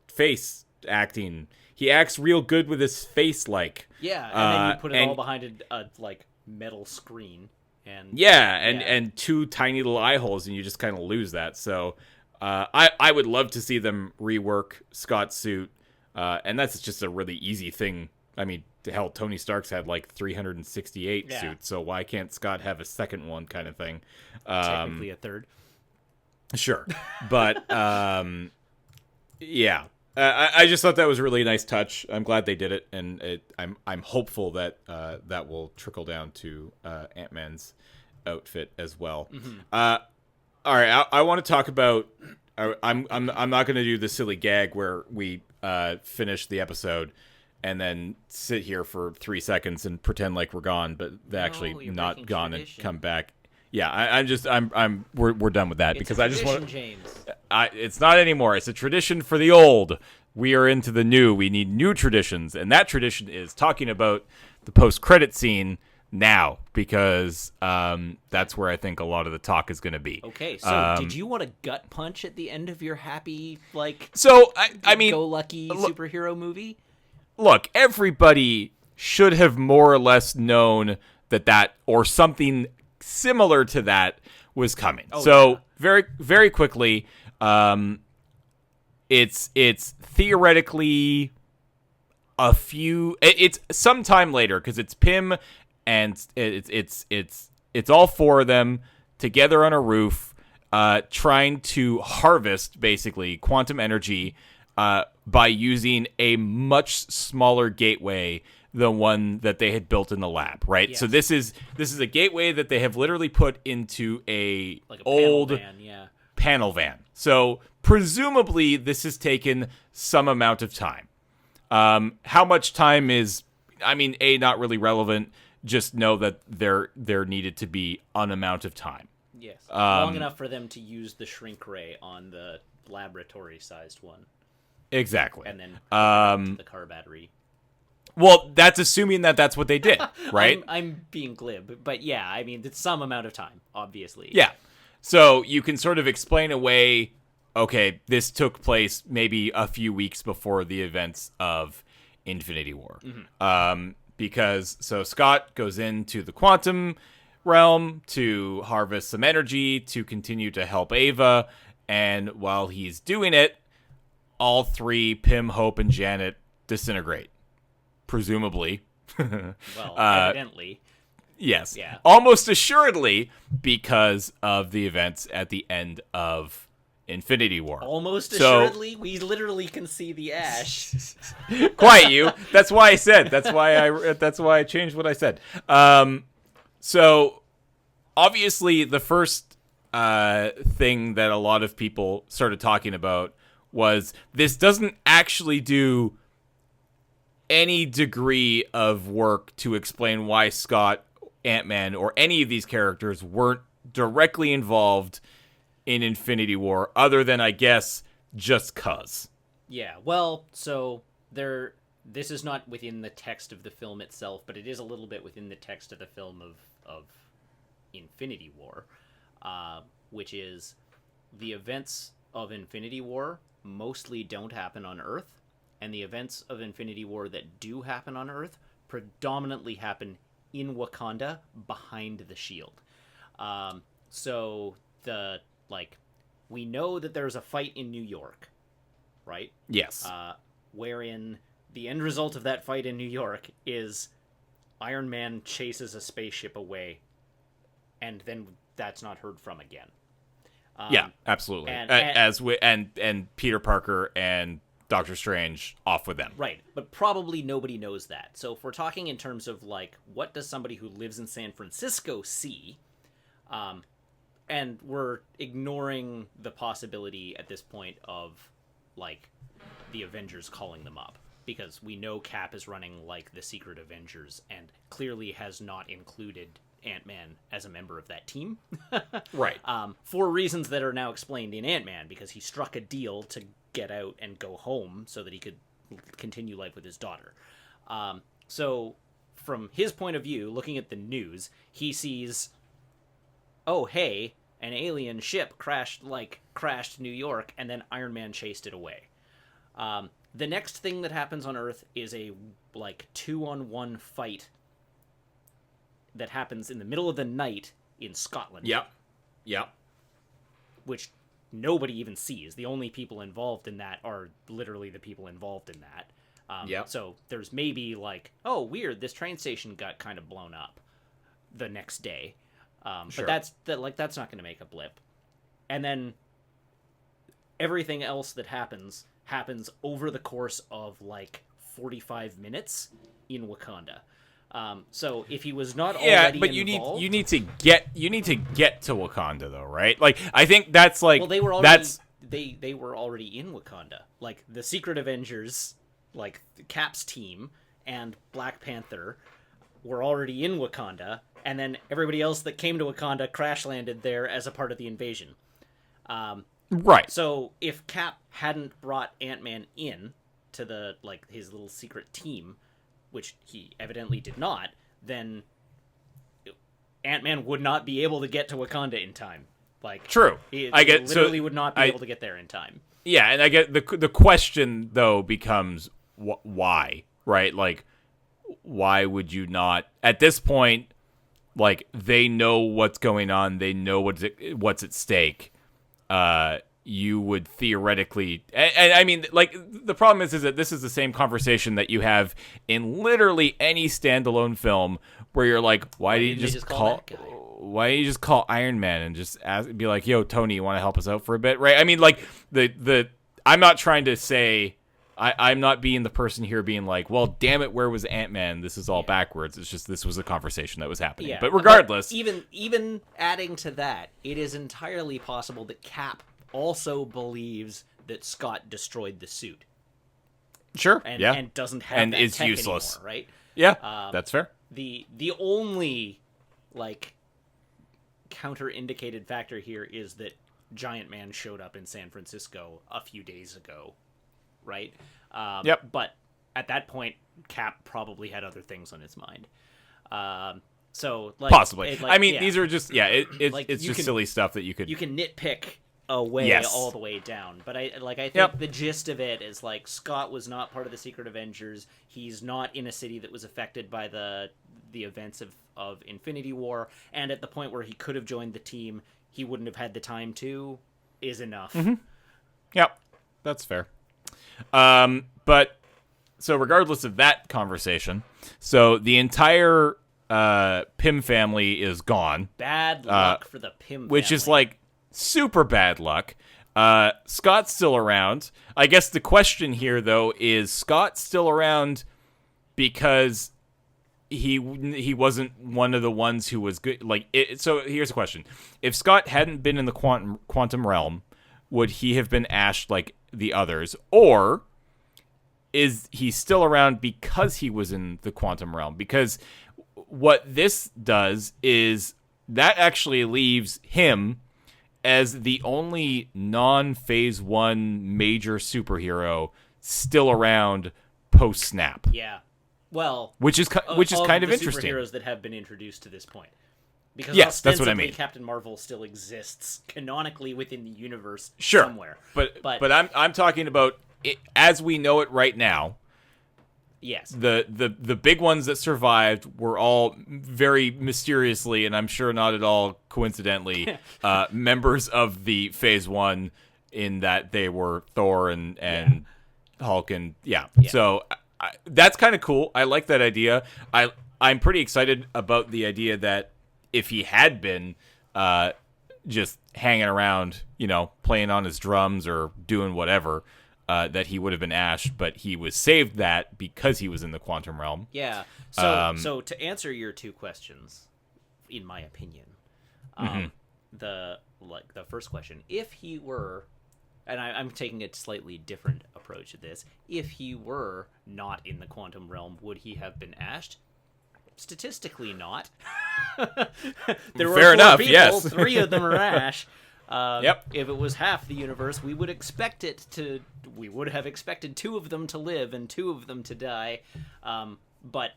face acting. He acts real good with his face, like. Yeah, and then you put it all behind a like metal screen, and and two tiny little eye holes, and you just kind of lose that. So, I would love to see them rework Scott's suit, and that's just a really easy thing. I mean, hell, Tony Stark's had like 368 suits, so why can't Scott have a second one, kind of thing? Technically a third. Sure, but yeah. I just thought that was a really nice touch. I'm glad they did it, and I'm hopeful that that will trickle down to Ant-Man's outfit as well. All right, I want to talk about. I'm not going to do the silly gag where we finish the episode and then sit here for 3 seconds and pretend like we're gone, but they're actually not gone tradition. And come back. Yeah, we're done with that, because I just want. James. It's not anymore. It's a tradition for the old. We are into the new. We need new traditions, and that tradition is talking about the post-credit scene now, because that's where I think a lot of the talk is going to be. Okay, so did you want a gut punch at the end of your happy, like, so I mean, go lucky superhero movie? Look, everybody should have more or less known that or something similar to that was coming. Very, very quickly, it's theoretically it's sometime later, because it's Pym and it's all four of them together on a roof, trying to harvest basically quantum energy by using a much smaller gateway, the one that they had built in the lab, right? Yes. So this is a gateway that they have literally put into a old panel van. So presumably this has taken some amount of time. How much time is, I mean, not really relevant. Just know that there needed to be an amount of time. Yes, long enough for them to use the shrink ray on the laboratory-sized one. Exactly. And then the car battery. Well, that's assuming that that's what they did, right? I'm being glib, but yeah, I mean, it's some amount of time, obviously. Yeah. So you can sort of explain away, okay, this took place maybe a few weeks before the events of Infinity War. Mm-hmm. Because Scott goes into the quantum realm to harvest some energy to continue to help Ava, and while he's doing it, all three, Pym, Hope, and Janet, disintegrate. Presumably. Well, evidently. Yes. Yeah. Almost assuredly because of the events at the end of Infinity War. Almost assuredly, we literally can see the ash. Quiet you. That's why I said. That's why I changed what I said. So obviously the first thing that a lot of people started talking about was this doesn't actually do any degree of work to explain why Scott, Ant-Man, or any of these characters weren't directly involved in Infinity War, other than, I guess, just 'cause. Yeah, well, so this is not within the text of the film itself, but it is a little bit within the text of the film of Infinity War, which is the events of Infinity War mostly don't happen on Earth, and the events of Infinity War that do happen on Earth predominantly happen in Wakanda behind the shield. So we know that there's a fight in New York, right? Yes. Wherein the end result of that fight in New York is Iron Man chases a spaceship away, and then that's not heard from again. Yeah, absolutely. And Peter Parker and Doctor Strange off with them. Right, but probably nobody knows that. So if we're talking in terms of, like, what does somebody who lives in San Francisco see, and we're ignoring the possibility at this point of, like, the Avengers calling them up, because we know Cap is running, like, the Secret Avengers, and clearly has not included Ant-Man as a member of that team. Right. For reasons that are now explained in Ant-Man, because he struck a deal to get out and go home so that he could continue life with his daughter. So from his point of view, looking at the news, he sees, oh, hey, an alien ship crashed New York, and then Iron Man chased it away. The next thing that happens on Earth is a, like, 2-on-1 fight that happens in the middle of the night in Scotland. Yep. Which nobody even sees. The only people involved in that are literally the people involved in that. So there's maybe, like, oh, weird, this train station got kind of blown up the next day. Sure. But that's not going to make a blip. And then everything else that happens over the course of, like, 45 minutes in Wakanda. So if he was not already but involved, you need to get to Wakanda, though, right? Like, I think that's, like, well, they were already they were already in Wakanda. Like, the Secret Avengers, like Cap's team and Black Panther were already in Wakanda, and then everybody else that came to Wakanda crash landed there as a part of the invasion. Right. So if Cap hadn't brought Ant-Man in to the, like, his little secret team, which he evidently did not, then Ant-Man would not be able to get to Wakanda in time. Like, true. I get literally would not be able to get there in time. Yeah, and I get the question though becomes why, right? Like, why would you not at this point? Like, they know what's going on. They know what's at stake. You would theoretically, and I mean, like, the problem is that this is the same conversation that you have in literally any standalone film where you're like, why do you just call Iron Man and just be like, yo, Tony, you want to help us out for a bit, right? I mean, like, I'm not trying to say, I'm not being the person here being like, well, damn it, where was Ant-Man? This is all backwards. It's just, this was a conversation that was happening. Yeah. But regardless, even adding to that, it is entirely possible that Cap also believes that Scott destroyed the suit. Sure. And doesn't have and that is tech useless, anymore, right? Yeah, that's fair. The only, like, counter-indicated factor here is that Giant Man showed up in San Francisco a few days ago, right? Yep. But at that point, Cap probably had other things on his mind. So, like, possibly. I mean, these are just it's just silly stuff that you can nitpick away all the way down. But I think the gist of it is, like, Scott was not part of the Secret Avengers. He's not in a city that was affected by the events of Infinity War, and at the point where he could have joined the team, he wouldn't have had the time to, is enough. Mm-hmm. Yep, that's fair. But so regardless of that conversation, so the entire Pym family is gone. Bad luck for the Pym Which family. is like super bad luck. Scott's still around. I guess the question here, though, is Scott still around because he wasn't one of the ones who was good? So here's the question: if Scott hadn't been in the quantum realm, would he have been ashed like the others, or is he still around because he was in the quantum realm? Because what this does is that actually leaves him as the only non-phase 1 major superhero still around post-snap. Yeah. Well, which is kind of the interesting. Superheroes that have been introduced to this point. Because yes, that's what I ostensibly mean. Captain Marvel still exists canonically within the universe Sure. somewhere. But I'm talking about it, as we know it right now. Yes. The big ones that survived were all very mysteriously, and I'm sure not at all coincidentally, members of the Phase 1 in that they were Thor and Hulk and yeah. So that's kind of cool. I like that idea. I'm pretty excited about the idea that if he had been just hanging around, playing on his drums or doing whatever, that he would have been ashed, but he was saved that because he was in the quantum realm. Yeah. So to answer your two questions, in my opinion, the first question, if he were, and I'm taking a slightly different approach to this, if he were not in the quantum realm, would he have been ashed? Statistically, not. There were Fair 4 enough. people, Yes. 3 of them are ash. Yep. If it was half the universe, we would have expected 2 of them to live and 2 of them to die. But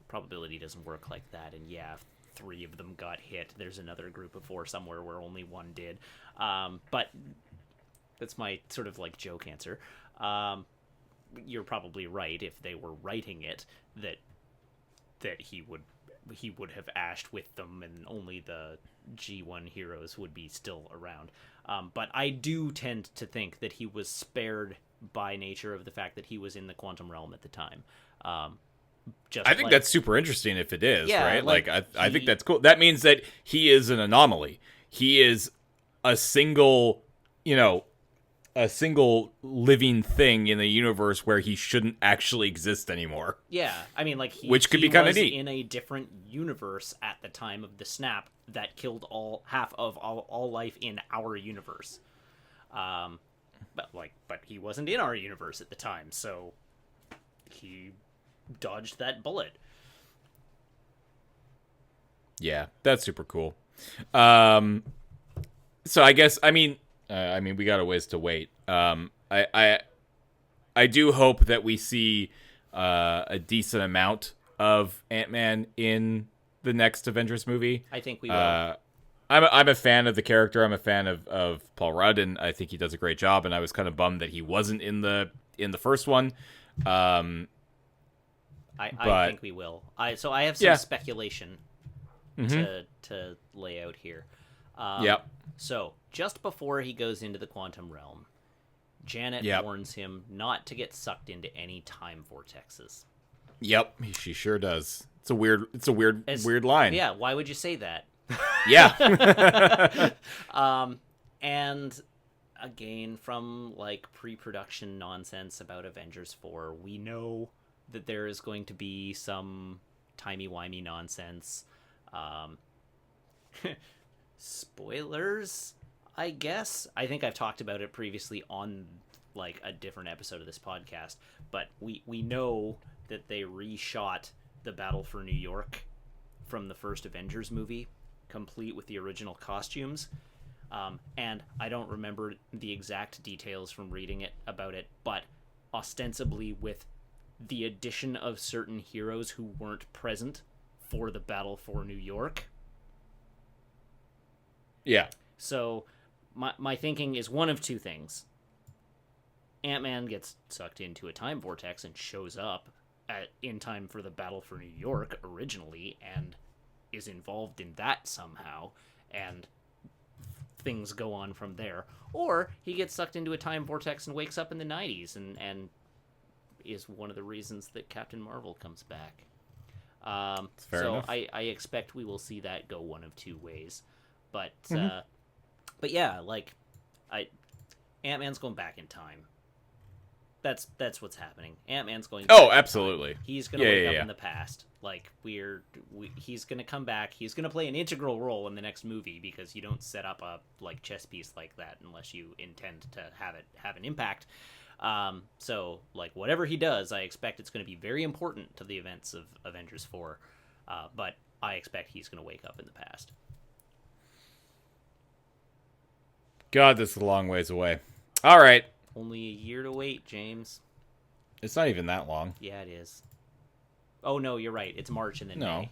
probability doesn't work like that. And yeah, if 3 of them got hit, there's another group of 4 somewhere where only 1 did. But that's my sort of like joke answer. You're probably right if they were writing it that he would have ashed with them and only the G1 heroes would be still around. But I do tend to think that he was spared by nature of the fact that he was in the quantum realm at the time. I think that's super interesting if it is, Yeah, right? I think that's cool. That means that he is an anomaly. He is a single living thing in the universe where he shouldn't actually exist anymore. Yeah, I mean, which could be kind of neat in a different universe at the time of the snap that killed half of all life in our universe. But he wasn't in our universe at the time, so he dodged that bullet. Yeah, that's super cool. So I guess we got a ways to wait. I do hope that we see a decent amount of Ant-Man in the next Avengers movie. I think we will. I'm a fan of the character. I'm a fan of Paul Rudd, and I think he does a great job. And I was kind of bummed that he wasn't in the first one. I think we will. So I have some speculation to lay out here. Yep. So just before he goes into the quantum realm, Janet warns him not to get sucked into any time vortexes. Yep, she sure does. It's a weird line. Yeah, why would you say that? Yeah. And again, from pre-production nonsense about Avengers 4, we know that there is going to be some timey-wimey nonsense. Spoilers, I guess. I think I've talked about it previously on a different episode of this podcast, but we know that they reshot the Battle for New York from the first Avengers movie, complete with the original costumes. And I don't remember the exact details from reading about it, but ostensibly with the addition of certain heroes who weren't present for the Battle for New York. Yeah. So my thinking is one of two things. Ant-Man gets sucked into a time vortex and shows up in time for the Battle for New York originally and is involved in that somehow, and things go on from there. Or he gets sucked into a time vortex and wakes up in the 90s and is one of the reasons that Captain Marvel comes back. Fair enough. I expect we will see that go one of two ways. But yeah, like Ant-Man's going back in time. That's what's happening. Ant-Man's going back in time. Absolutely. He's going to wake up in the past. Like he's going to come back. He's going to play an integral role in the next movie because you don't set up a like chess piece like that unless you intend to have an impact. So like whatever he does, I expect it's going to be very important to the events of Avengers 4. But I expect he's going to wake up in the past. God, this is a long ways away. All right. Only a year to wait, James. It's not even that long. Yeah, it is. Oh, no, you're right. It's March and then May.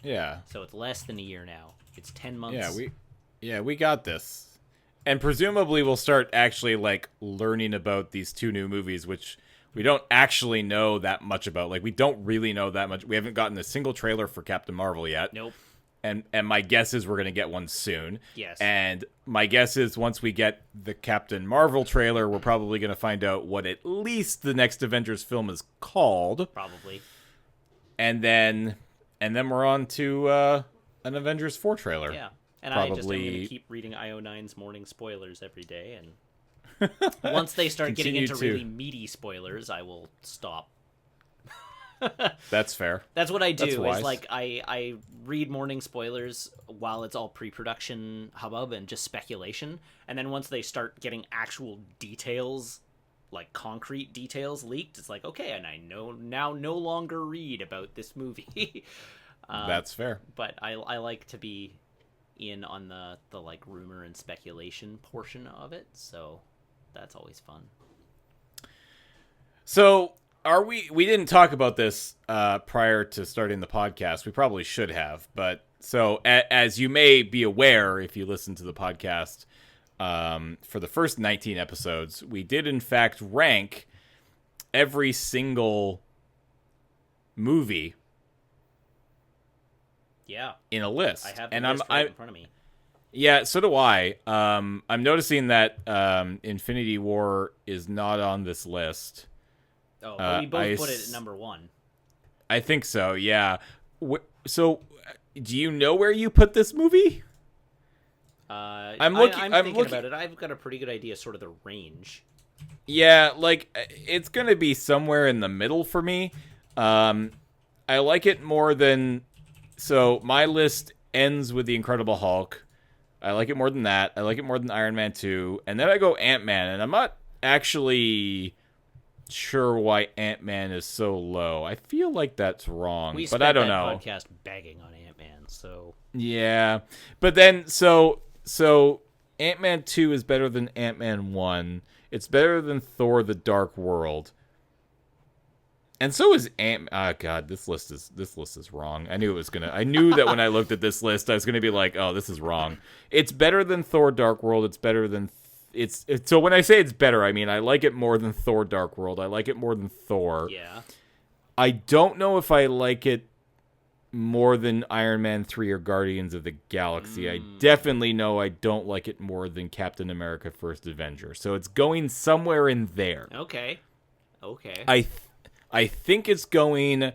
Yeah. So it's less than a year now. It's 10 months. We got this. And presumably we'll start actually, like, learning about these two new movies, which we don't actually know that much about. Like, we don't really know that much. We haven't gotten a single trailer for Captain Marvel yet. Nope. And my guess is we're going to get one soon. Yes. And my guess is once we get the Captain Marvel trailer, we're probably going to find out what at least the next Avengers film is called. Probably. And then we're on to an Avengers 4 trailer. Yeah. And I'm going to keep reading IO9's morning spoilers every day. And once they start getting into really meaty spoilers, I will stop. That's fair. That's what I do. Is like I read morning spoilers while it's all pre-production hubbub and just speculation, and then once they start getting actual details, like concrete details leaked, it's like okay, and I know now no longer read about this movie. That's fair. But I like to be in on the like rumor and speculation portion of it, so that's always fun. So. We didn't talk about this prior to starting the podcast. We probably should have. But so as you may be aware, if you listen to the podcast for the first 19 episodes, we did in fact rank every single movie in a list. I have the list right in front of me. Yeah, so do I. I'm noticing that Infinity War is not on this list. Oh, but we both put it at number 1. I think so, yeah. So, do you know where you put this movie? I'm thinking about it. I've got a pretty good idea, sort of the range. Yeah, like, it's going to be somewhere in the middle for me. I like it more than... So, my list ends with The Incredible Hulk. I like it more than that. I like it more than Iron Man 2. And then I go Ant-Man, and I'm not actually... sure why Ant-Man is so low. I feel like that's wrong, but I don't know. We spent that podcast begging on Ant-Man, so... Yeah, but then, so Ant-Man 2 is better than Ant-Man 1. It's better than Thor: The Dark World. And so is God, this list is wrong. I knew that when I looked at this list, I was gonna be like, oh, this is wrong. It's better than Thor: Dark World. It's better than... It's so when I say it's better, I mean I like it more than Thor: Dark World. I like it more than Thor. Yeah. I don't know if I like it more than Iron Man 3 or Guardians of the Galaxy. I definitely know I don't like it more than Captain America: First Avenger. So it's going somewhere in there. Okay. I think it's going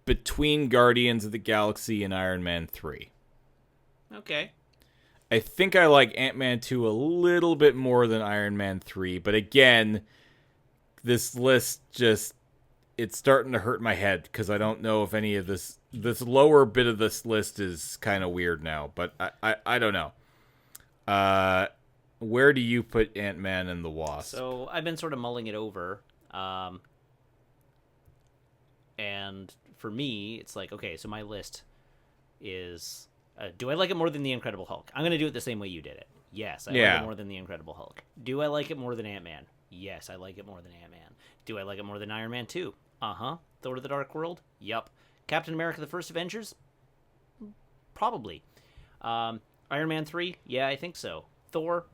between Guardians of the Galaxy and Iron Man 3. Okay. I think I like Ant-Man 2 a little bit more than Iron Man 3, but again, this list it's starting to hurt my head because I don't know if any of this lower bit of this list is kind of weird now, but I don't know. Where do you put Ant-Man and the Wasp? So I've been sort of mulling it over, and for me, it's like, okay, so my list is... do I like it more than The Incredible Hulk? I'm going to do it the same way you did it. Yes, I like it more than The Incredible Hulk. Do I like it more than Ant-Man? Yes, I like it more than Ant-Man. Do I like it more than Iron Man 2? Uh-huh. Thor: The Dark World? Yup. Captain America: The First Avengers? Probably. Iron Man 3? Yeah, I think so. Thor?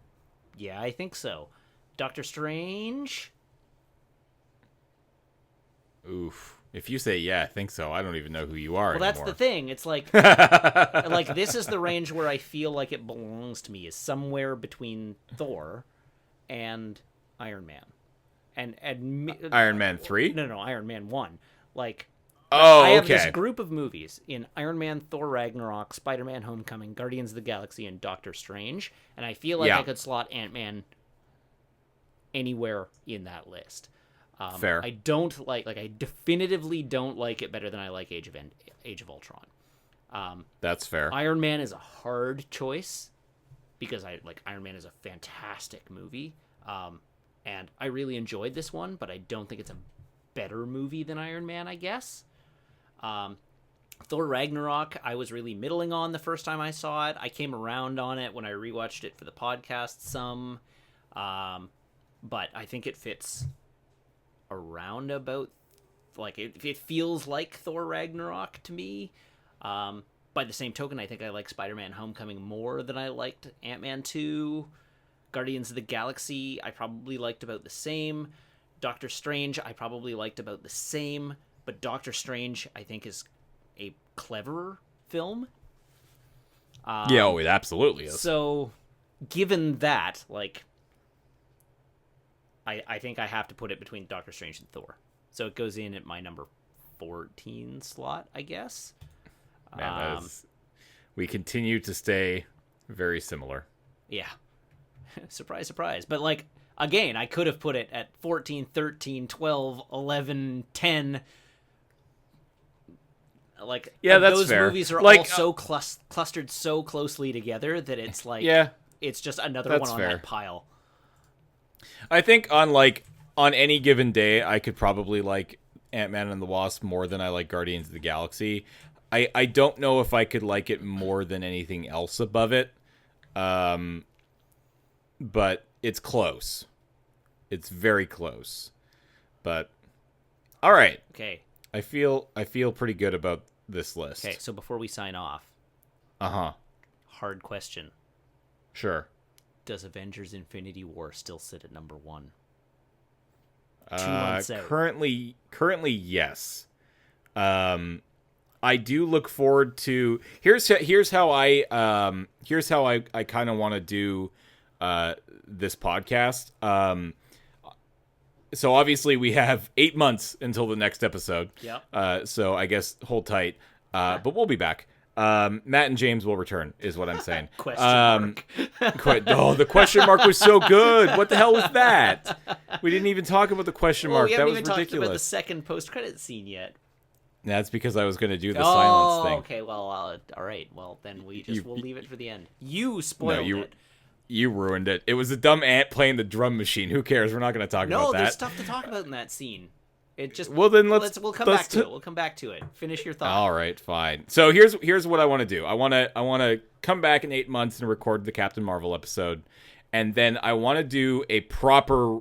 Yeah, I think so. Doctor Strange? Oof. If you say, yeah, I think so, I don't even know who you are anymore. Well, that's the thing. It's like, like this is the range where I feel like it belongs to me, is somewhere between Thor and Iron Man. And Iron Man 3? No, Iron Man 1. Like, Oh, I have this okay. group of movies in Iron Man, Thor Ragnarok, Spider-Man Homecoming, Guardians of the Galaxy, and Doctor Strange, and I feel like Yeah. I could slot Ant-Man anywhere in that list. Fair. I don't I definitively don't like it better than I like Age of Ultron. That's fair. Iron Man is a hard choice because Iron Man is a fantastic movie. And I really enjoyed this one, but I don't think it's a better movie than Iron Man, I guess. Thor Ragnarok, I was really middling on the first time I saw it. I came around on it when I rewatched it for the podcast some. But I think it fits around about, it feels like Thor Ragnarok to me. By the same token, I think I like Spider-Man Homecoming more than I liked Ant-Man 2. Guardians of the Galaxy, I probably liked about the same. Doctor Strange, I probably liked about the same. But Doctor Strange, I think, is a cleverer film. Yeah, it absolutely is. So, given that, I think I have to put it between Doctor Strange and Thor. So it goes in at my number 14 slot, I guess. Man, we continue to stay very similar. Yeah. Surprise, surprise. But, again, I could have put it at 14, 13, 12, 11, 10. Yeah, that's those fair. Movies are all so clustered so closely together that it's yeah, it's just another that's one on fair. that pile. I think on any given day, I could probably like Ant-Man and the Wasp more than I like Guardians of the Galaxy. I don't know if I could like it more than anything else above it. But it's close. It's very close. But all right. Okay. I feel pretty good about this list. Okay, so before we sign off. Uh-huh. Hard question. Sure. Does Avengers Infinity War still sit at number 1? 2 months out. Currently, yes. I do look forward to. Here's how I kind of want to do this podcast. So obviously we have 8 months until the next episode. Yeah. So I guess hold tight. But we'll be back. Matt and James will return, is what I'm saying. Question mark. The question mark was so good. What the hell was that? We didn't even talk about the question mark. We That haven't was even ridiculous. talked about the second post-credit scene yet. That's because I was going to do the silence thing. Okay. Well, all right. Well, then we'll leave it for the end. You spoiled it. You ruined it. It was a dumb ant playing the drum machine. Who cares? We're not going to talk about that. No, there's stuff to talk about in that scene. It just well then we'll come back to it. We'll come back to it. Finish your thought. All right, fine. So here's what I want to do. I want to come back in 8 months and record the Captain Marvel episode, and then I want to do a proper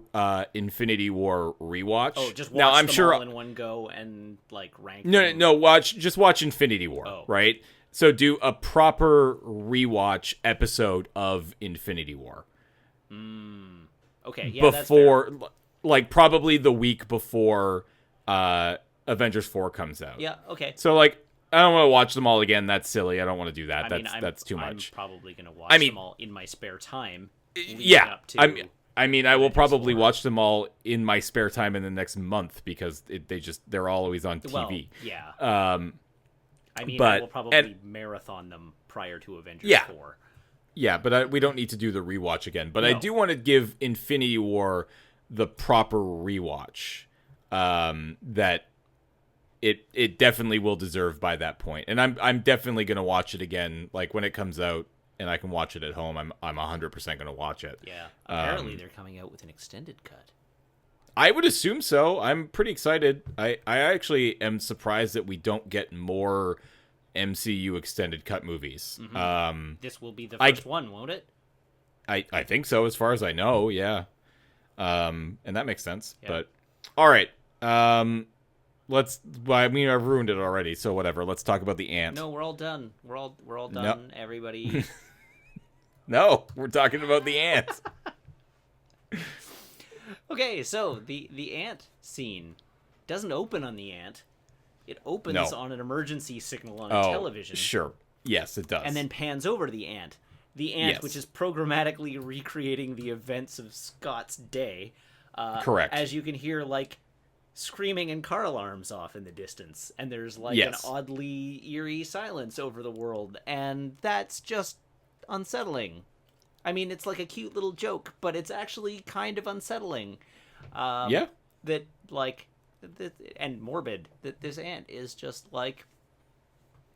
Infinity War rewatch. Oh, just watch now, I'm them sure all in one go and rank. No. Watch Infinity War, right? So do a proper rewatch episode of Infinity War. Okay, yeah, before, probably the week before Avengers 4 comes out. Yeah, okay. So, I don't want to watch them all again. That's silly. I don't want to do that. That's too much. I'm probably going to watch them all in my spare time. Yeah. Up to I will probably watch them all in my spare time in the next month because they're always on TV. Well, yeah. I will probably marathon them prior to Avengers 4. Yeah, but we don't need to do the rewatch again. But I do want to give Infinity War the proper rewatch that it definitely will deserve by that point. And I'm definitely going to watch it again when it comes out and I can watch it at home. I'm 100% going to watch it. Yeah. Apparently they're coming out with an extended cut. I would assume so. I'm pretty excited. I actually am surprised that we don't get more MCU extended cut movies. Mm-hmm. This will be the first one, won't it? I think so, as far as I know, yeah. And that makes sense. Yeah. But all right. I've ruined it already, so whatever. Let's talk about the ant. No, we're all done. We're all done, everybody. No, we're talking about the ant. Okay, so the ant scene doesn't open on the ant. It opens on an emergency signal on television. Sure. Yes, it does. And then pans over to the ant. The ant, Yes. which is programmatically recreating the events of Scott's day. Correct. As you can hear, screaming and car alarms off in the distance, and there's like Yes. an oddly eerie silence over the world, and that's just unsettling. I mean, it's like a cute little joke, but it's actually kind of unsettling. Yeah. That like, and morbid. That this ant is just like.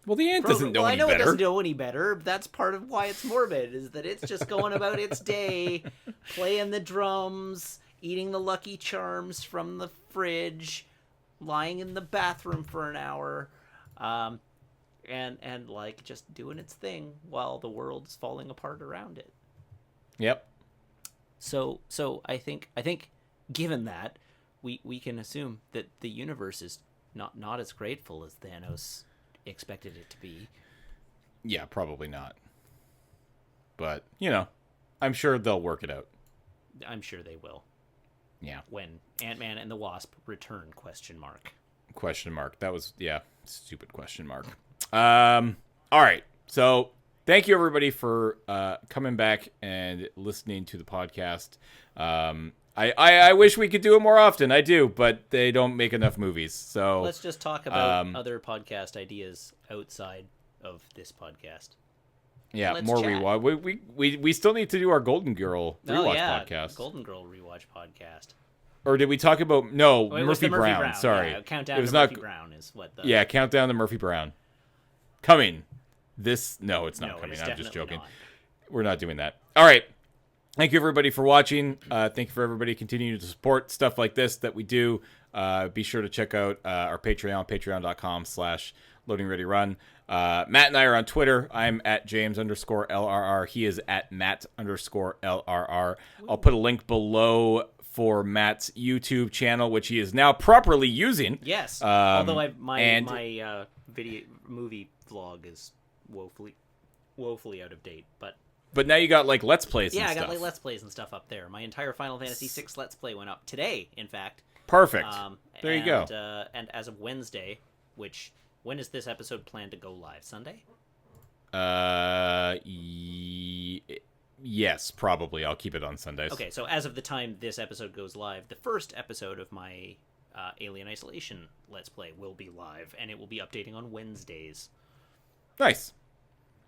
Well, the ant doesn't know Well, any I know better. it doesn't know any better. That's part of why it's morbid, is that it's just going about its day, playing the drums, eating the Lucky Charms from the fridge, lying in the bathroom for an hour, and like just doing its thing while the world's falling apart around it. Yep. So I think given that, we can assume that the universe is not as grateful as Thanos expected it to be. Yeah, probably not. But, you know, I'm sure they'll work it out. I'm sure they will. Yeah. When Ant-Man and the Wasp return, question mark. Question mark. That was, yeah, stupid question mark. All right. So thank you, everybody, for coming back and listening to the podcast. I wish we could do it more often. I do, but they don't make enough movies. So let's just talk about other podcast ideas outside of this podcast. Yeah, Let's more chat. rewatch. We still need to do our Golden Girl rewatch podcast. Golden Girl rewatch podcast. Or did we talk about It was Murphy the Brown? Sorry, yeah, Countdown it was to not. Murphy Brown is what the Yeah, Countdown to Murphy Brown. Coming. It's not No, coming. it's I'm just definitely joking. not. We're not doing that. All right. Thank you, everybody, for watching. Thank you for everybody continuing to support stuff like this that we do. Be sure to check out our Patreon, patreon.com/LoadingReadyRun. Matt and I are on Twitter. I'm at James_LRR. He is at Matt_LRR. I'll put a link below for Matt's YouTube channel, which he is now properly using. Yes. Although my movie vlog is woefully out of date, But now you got like Let's Plays and I stuff. got like Let's Plays and stuff up there. My entire Final Fantasy VI Let's Play went up today, in fact. Perfect. There you go. And as of Wednesday, when is this episode planned to go live? Sunday? Yes, probably. I'll keep it on Sundays. Okay, so as of the time this episode goes live, the first episode of my Alien Isolation Let's Play will be live, and it will be updating on Wednesdays. Nice.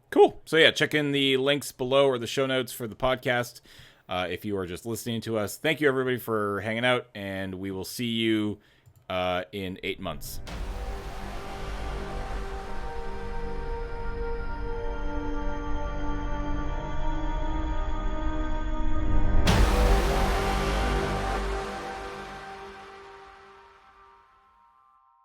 Cool. So yeah, check in the links below or the show notes for the podcast if you are just listening to us. Thank you, everybody, for hanging out, and we will see you in 8 months.